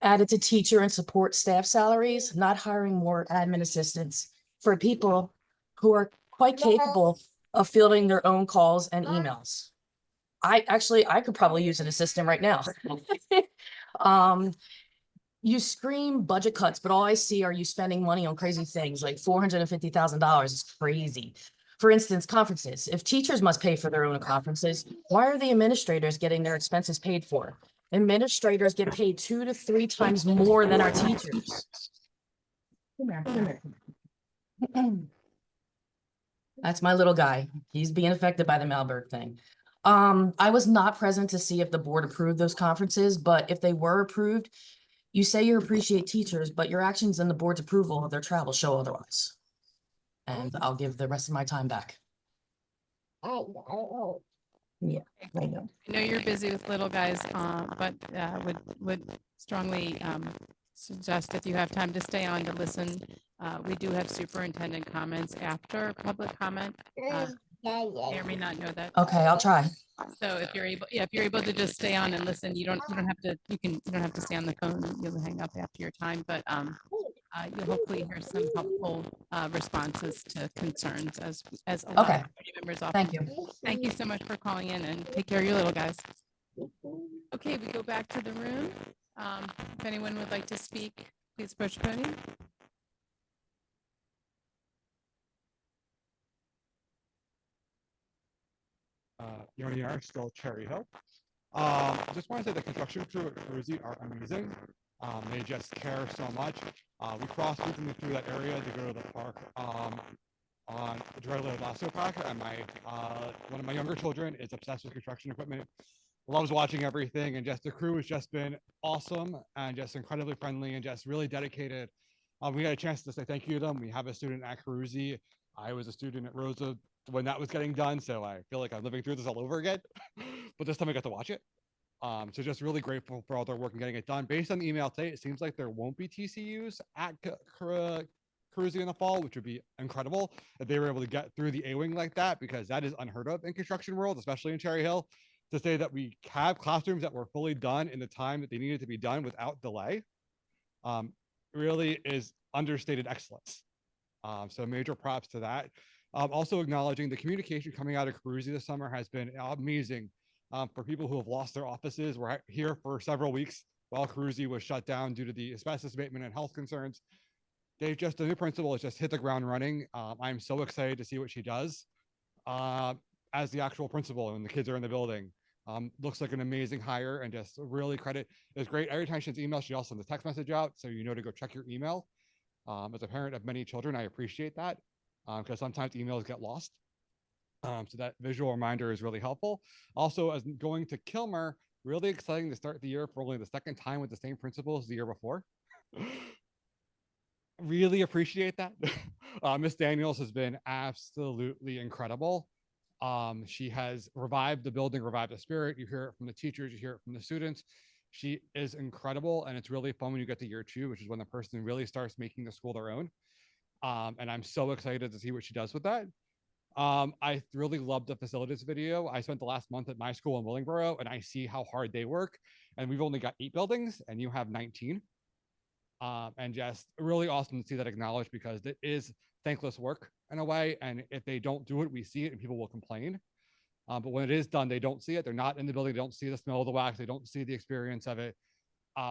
Added to teacher and support staff salaries, not hiring more admin assistants for people who are quite capable of fielding their own calls and emails. I could probably use an assistant right now. You scream budget cuts, but all I see are you spending money on crazy things like $450,000 is crazy. For instance, conferences. If teachers must pay for their own conferences, why are the administrators getting their expenses paid for? Administrators get paid 2 to 3 times more than our teachers. Come here. That's my little guy. He's being affected by the Malberg thing. I was not present to see if the board approved those conferences, but if they were approved, you say you appreciate teachers, but your actions and the board's approval of their travel show otherwise. And I'll give the rest of my time back. Yeah, I know. I know you're busy with little guys, but would strongly suggest if you have time to stay on to listen. We do have superintendent comments after public comment. May or may not know that. Okay, I'll try. So if you're able to just stay on and listen, you don't have to, you don't have to stay on the phone. You'll hang up after your time, but you'll hopefully hear some helpful responses to concerns as a lot Okay. of community members often. Thank you. do. Thank you so much for calling in, and take care of your little guys. Okay, we go back to the room. If anyone would like to speak, please approach the podium. Yoni R, still Cherry Hill. Just want to say the construction crew at Cruzy are amazing. They just care so much. We crossed through that area to go to the park on Gerardo Lasso Park, and one of my younger children is obsessed with construction equipment, loves watching everything, and just the crew has just been awesome and just incredibly friendly and just really dedicated. We had a chance to say thank you to them. We have a student at Cruzy. I was a student at Rosa when that was getting done, so I feel like I'm living through this all over again. But this time I got to watch it. So just really grateful for all their work and getting it done. Based on the email today, it seems like there won't be TCUs at Cruzy in the fall, which would be incredible if they were able to get through the A-wing like that, because that is unheard of in construction world, especially in Cherry Hill. To say that we have classrooms that were fully done in the time that they needed to be done without delay really is understated excellence. So major props to that. Also acknowledging the communication coming out of Cruzy this summer has been amazing. For people who have lost their offices, we're here for several weeks while Cruzy was shut down due to the asbestos abatement and health concerns. The new principal has just hit the ground running. I'm so excited to see what she does as the actual principal when the kids are in the building. Looks like an amazing hire, and just really credit. It's great. Every time she sends email, she also sends a text message out, so you know to go check your email. As a parent of many children, I appreciate that because sometimes emails get lost. So that visual reminder is really helpful. Also, as going to Kilmer, really exciting to start the year for only the second time with the same principal as the year before. Really appreciate that. Miss Daniels has been absolutely incredible. She has revived the building, revived the spirit. You hear it from the teachers, you hear it from the students. She is incredible, and it's really fun when you get to year 2, which is when the person really starts making the school their own. And I'm so excited to see what she does with that. I really loved the facilities video. I spent the last month at my school in Willingboro, and I see how hard they work. And we've only got 8 buildings, and you have 19. And just really awesome to see that acknowledged, because it is thankless work in a way. And if they don't do it, we see it and people will complain. But when it is done, they don't see it. They're not in the building. They don't see the smell of the wax. They don't see the experience of it.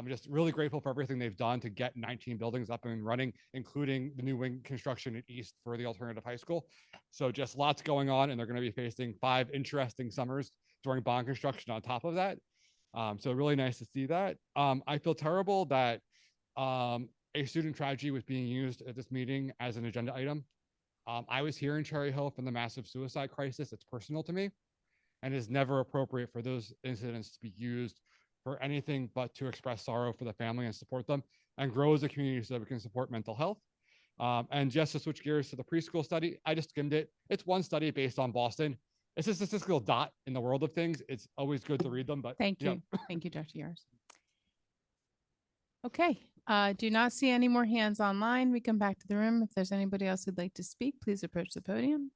Just really grateful for everything they've done to get 19 buildings up and running, including the new wing construction at East for the alternative high school. So just lots going on, and they're going to be facing 5 interesting summers during bond construction on top of that. So really nice to see that. I feel terrible that a student tragedy was being used at this meeting as an agenda item. I was here in Cherry Hill from the massive suicide crisis. It's personal to me, and is never appropriate for those incidents to be used for anything but to express sorrow for the family and support them and grow as a community so that we can support mental health. And just to switch gears to the preschool study, I just skimmed it. It's one study based on Boston. It's a statistical dot in the world of things. It's always good to read them, but Thank you. Thank you, Dr. Yars. Okay, do not see any more hands online. We come back to the room. If there's anybody else who'd like to speak, please approach the podium.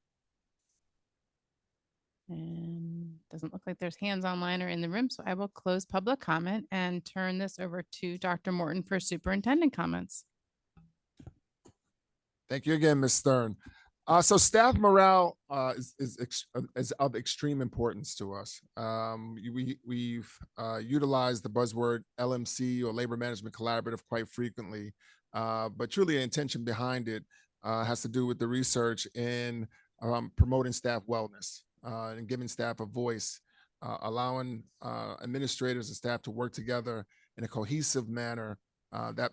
And doesn't look like there's hands online or in the room, so I will close public comment and turn this over to Dr. Morton for superintendent comments. Thank you again, Ms. Stern. So staff morale is of extreme importance to us. We've utilized the buzzword LMC, or Labor Management Collaborative, quite frequently, but truly the intention behind it has to do with the research in promoting staff wellness and giving staff a voice, allowing administrators and staff to work together in a cohesive manner that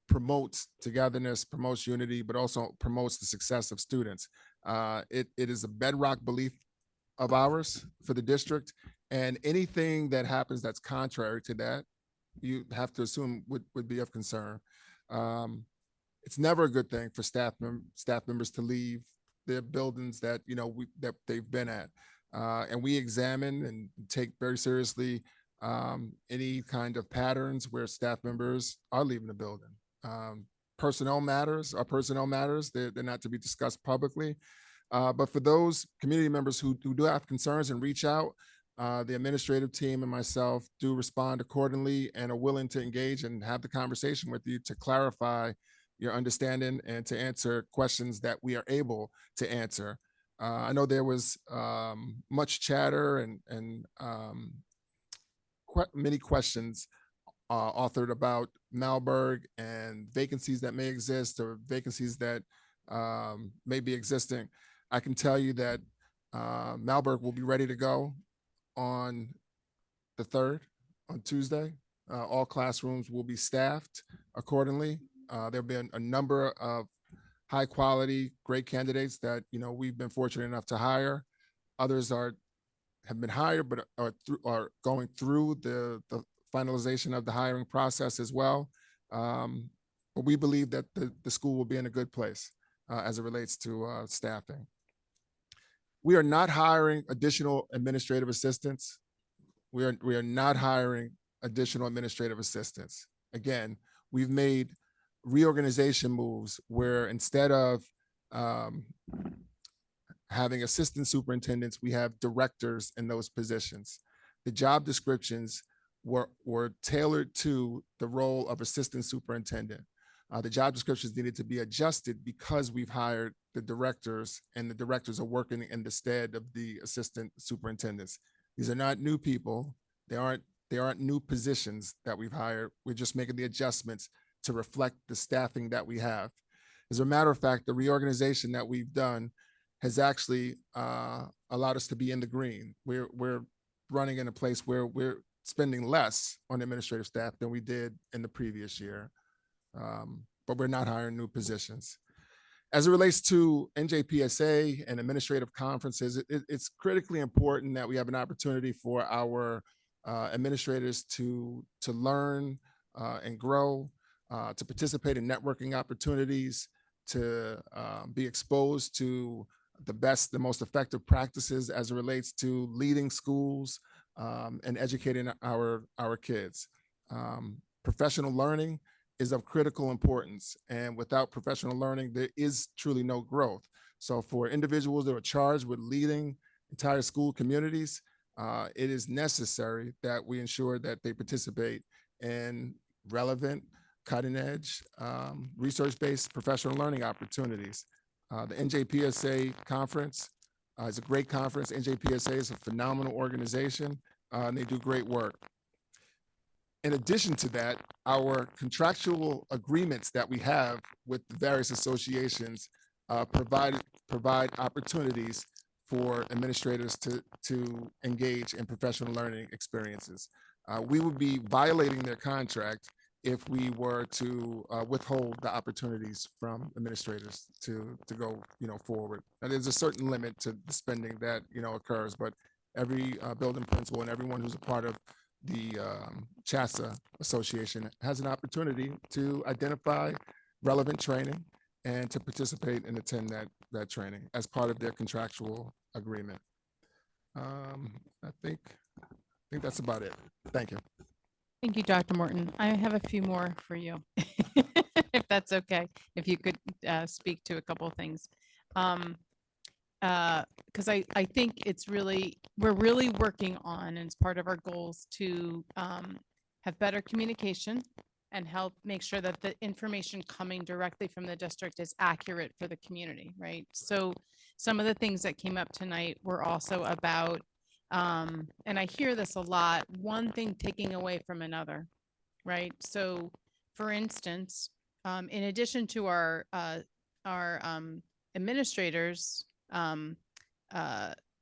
promotes togetherness, promotes unity, but also promotes the success of students. It is a bedrock belief of ours for the district, and anything that happens that's contrary to that, you have to assume would be of concern. It's never a good thing for staff members to leave their buildings that that they've been at, and we examine and take very seriously any kind of patterns where staff members are leaving the building. Personnel matters are personnel matters. They're not to be discussed publicly. But for those community members who do have concerns and reach out, the administrative team and myself do respond accordingly and are willing to engage and have the conversation with you to clarify your understanding and to answer questions that we are able to answer. I know there was much chatter and many questions authored about Malberg and vacancies that may exist or vacancies that may be existing. I can tell you that Malberg will be ready to go on the 3rd, on Tuesday. All classrooms will be staffed accordingly. There'll be a number of high quality, great candidates that we've been fortunate enough to hire. Others have been hired, but are going through the finalization of the hiring process as well. But we believe that the school will be in a good place as it relates to staffing. We are not hiring additional administrative assistants. We are not hiring additional administrative assistants. Again, we've made reorganization moves where instead of having assistant superintendents, we have directors in those positions. The job descriptions were tailored to the role of assistant superintendent. The job descriptions needed to be adjusted because we've hired the directors, and the directors are working in the stead of the assistant superintendents. These are not new people. They aren't new positions that we've hired. We're just making the adjustments to reflect the staffing that we have. As a matter of fact, the reorganization that we've done has actually allowed us to be in the green. We're running in a place where we're spending less on administrative staff than we did in the previous year, but we're not hiring new positions. As it relates to NJPSA and administrative conferences, it's critically important that we have an opportunity for our administrators to learn and grow, to participate in networking opportunities, to be exposed to the best, the most effective practices as it relates to leading schools and educating our kids. Professional learning is of critical importance, and without professional learning, there is truly no growth. So for individuals that are charged with leading entire school communities, it is necessary that we ensure that they participate in relevant cutting edge, research-based professional learning opportunities. The NJPSA conference is a great conference. NJPSA is a phenomenal organization, and they do great work. In addition to that, our contractual agreements that we have with the various associations provide opportunities for administrators to engage in professional learning experiences. We would be violating their contract if we were to withhold the opportunities from administrators to go forward. Now, there's a certain limit to the spending that occurs, but every building principal and everyone who's a part of the CHASA Association has an opportunity to identify relevant training and to participate and attend that training as part of their contractual agreement. I think that's about it. Thank you. Thank you, Dr. Morton. I have a few more for you, if that's okay, if you could speak to a couple of things. Because I think we're really working on, and it's part of our goals to have better communication and help make sure that the information coming directly from the district is accurate for the community, right? So some of the things that came up tonight were also about, and I hear this a lot, one thing taking away from another, right? So for instance, in addition to our administrators,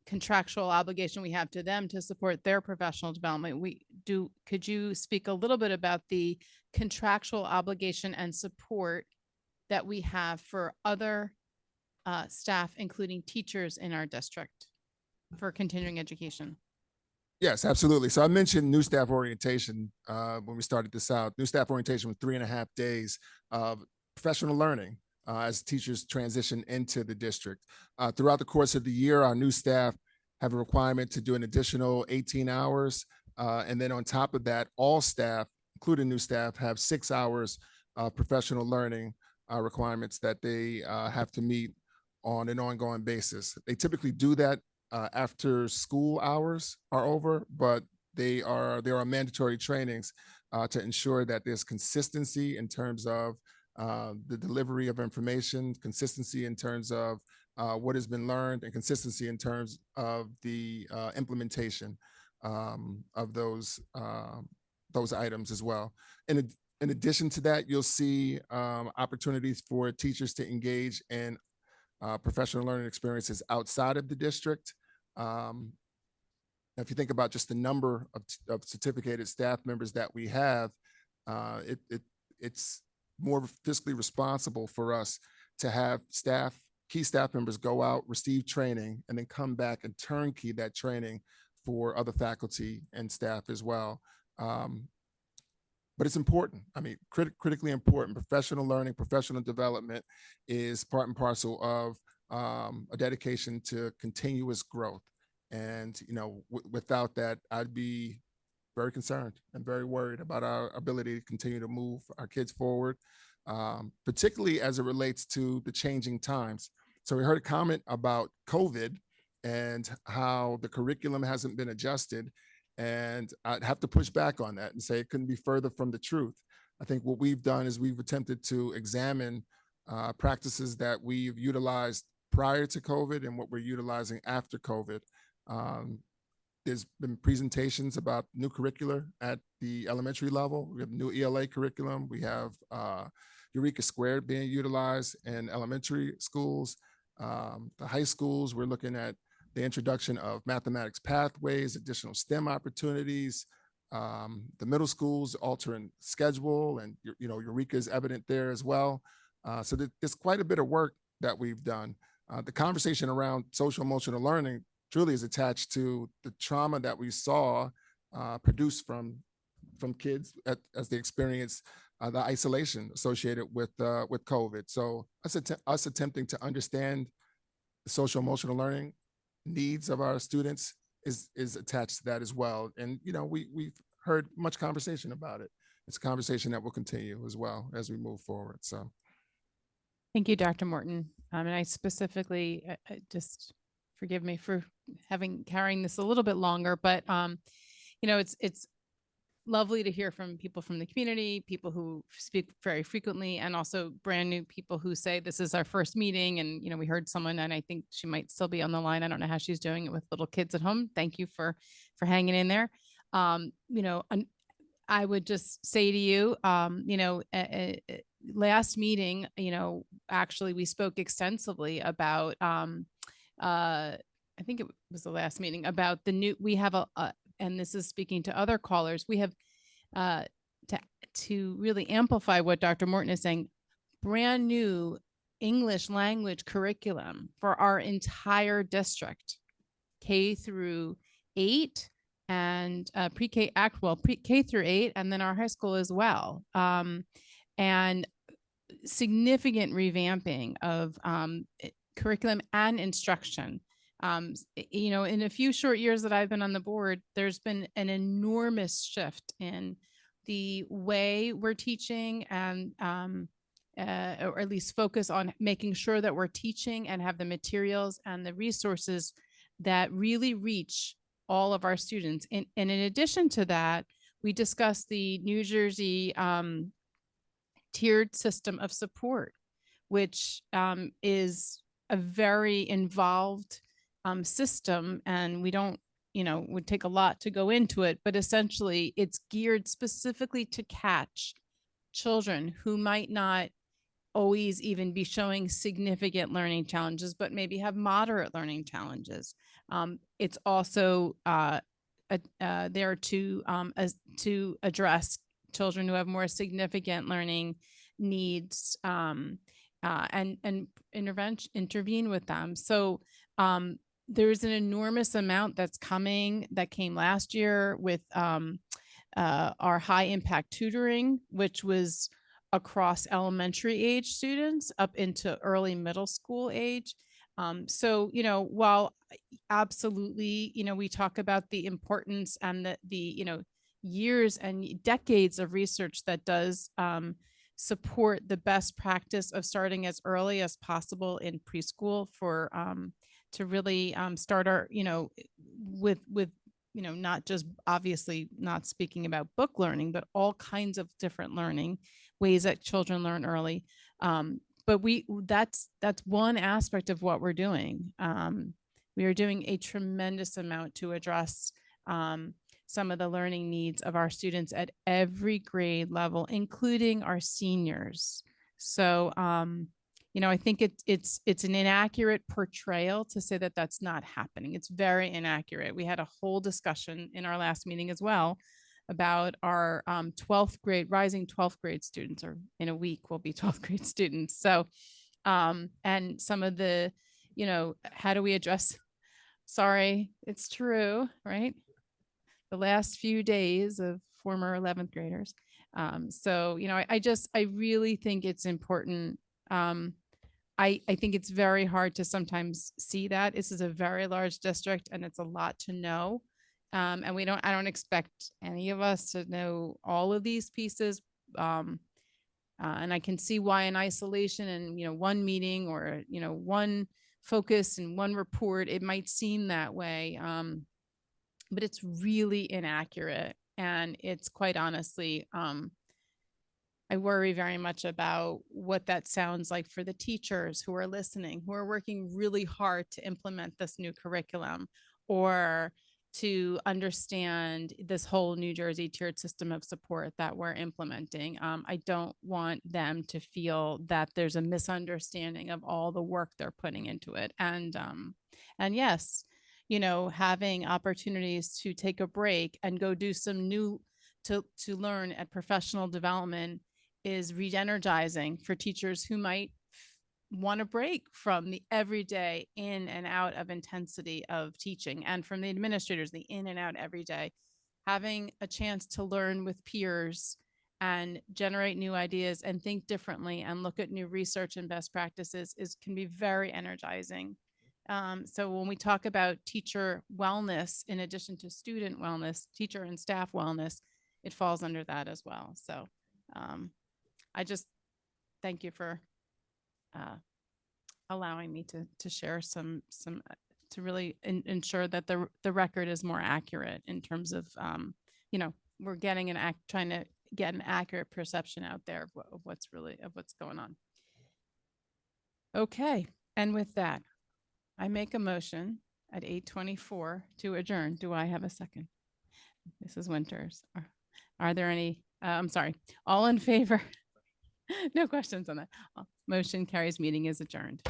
contractual obligation we have to them to support their professional development, could you speak a little bit about the contractual obligation and support that we have for other staff, including teachers in our district for continuing education? Yes, absolutely. So I mentioned new staff orientation when we started this out. New staff orientation was 3.5 days of professional learning as teachers transition into the district. Throughout the course of the year, our new staff have a requirement to do an additional 18 hours. And then on top of that, all staff, including new staff, have 6 hours of professional learning requirements that they have to meet on an ongoing basis. They typically do that after school hours are over, but there are mandatory trainings to ensure that there's consistency in terms of the delivery of information, consistency in terms of what has been learned, and consistency in terms of the implementation of those items as well. In addition to that, you'll see opportunities for teachers to engage in professional learning experiences outside of the district. If you think about just the number of certificated staff members that we have, it's more fiscally responsible for us to have key staff members go out, receive training, and then come back and turnkey that training for other faculty and staff as well. But it's important. I mean, critically important. Professional learning, professional development is part and parcel of a dedication to continuous growth. And, without that, I'd be very concerned and very worried about our ability to continue to move our kids forward, particularly as it relates to the changing times. So we heard a comment about COVID and how the curriculum hasn't been adjusted. And I'd have to push back on that and say it couldn't be further from the truth. I think what we've done is we've attempted to examine practices that we've utilized prior to COVID and what we're utilizing after COVID. There's been presentations about new curricula at the elementary level. We have new ELA curriculum. We have Eureka Squared being utilized in elementary schools. The high schools, we're looking at the introduction of mathematics pathways, additional STEM opportunities. The middle schools altering schedule, and Eureka is evident there as well. So there's quite a bit of work that we've done. The conversation around social emotional learning truly is attached to the trauma that we saw produced from kids as they experience the isolation associated with COVID. So us attempting to understand the social emotional learning needs of our students is attached to that as well. And we've heard much conversation about it. It's a conversation that will continue as well as we move forward. So thank you, Dr. Morton. And I specifically, just forgive me for carrying this a little bit longer, but it's lovely to hear from people from the community, people who speak very frequently, and also brand new people who say this is our first meeting. And, you know, we heard someone, and I think she might still be on the line. I don't know how she's doing it with little kids at home. Thank you for hanging in there. You know, I would just say to you, you know, last meeting, you know, actually we spoke extensively about, I think it was the last meeting, about the new, we have and this is speaking to other callers, we have to really amplify what Dr. Morton is saying, brand new English language curriculum for our entire district, K through 8 and pre-K K through 8, and then our high school as well. And significant revamping of curriculum and instruction. You know, in a few short years that I've been on the board, there's been an enormous shift in the way we're teaching, and or at least focus on making sure that we're teaching and have the materials and the resources that really reach all of our students. And in addition to that, we discussed the New Jersey tiered system of support, which is a very involved system, and we don't, you know, would take a lot to go into it, but essentially it's geared specifically to catch children who might not always even be showing significant learning challenges, but maybe have moderate learning challenges. It's also there to address children who have more significant learning needs, and intervene with them. So there's an enormous amount that came last year with our high impact tutoring, which was across elementary age students up into early middle school age. So, you know, while absolutely, you know, we talk about the importance and the you know, years and decades of research that does support the best practice of starting as early as possible in preschool for to really start our, you know, with you know, not just obviously not speaking about book learning, but all kinds of different learning ways that children learn early. But that's one aspect of what we're doing. We are doing a tremendous amount to address some of the learning needs of our students at every grade level, including our seniors. So, you know, I think it's an inaccurate portrayal to say that that's not happening. It's very inaccurate. We had a whole discussion in our last meeting as well about our 12th grade, rising 12th grade students, or in a week will be 12th grade students. So, and some of the, you know, how do we address, sorry, it's true, right? The last few days of former 11th graders. So, you know, I really think it's important. I think it's very hard to sometimes see that. This is a very large district and it's a lot to know. And I don't expect any of us to know all of these pieces. And I can see why in isolation and, you know, one meeting or, you know, one focus and one report, it might seem that way. But it's really inaccurate. And it's quite honestly, I worry very much about what that sounds like for the teachers who are listening, who are working really hard to implement this new curriculum or to understand this whole New Jersey tiered system of support that we're implementing. I don't want them to feel that there's a misunderstanding of all the work they're putting into it. And yes, you know, having opportunities to take a break and go do some new to learn at professional development is re-energizing for teachers who might want a break from the everyday in and out of intensity of teaching, and from the administrators, the in and out every day. Having a chance to learn with peers and generate new ideas and think differently and look at new research and best practices can be very energizing. So when we talk about teacher wellness, in addition to student wellness, teacher and staff wellness, it falls under that as well. So I just thank you for allowing me to share some to really ensure that the record is more accurate in terms of you know, we're getting trying to get an accurate perception out there of what's going on. Okay, and with that, I make a motion at 8:24 to adjourn. Do I have a second? Mrs. Winters, are there any, I'm sorry, all in favor? No questions on that. Motion carries, meeting is adjourned.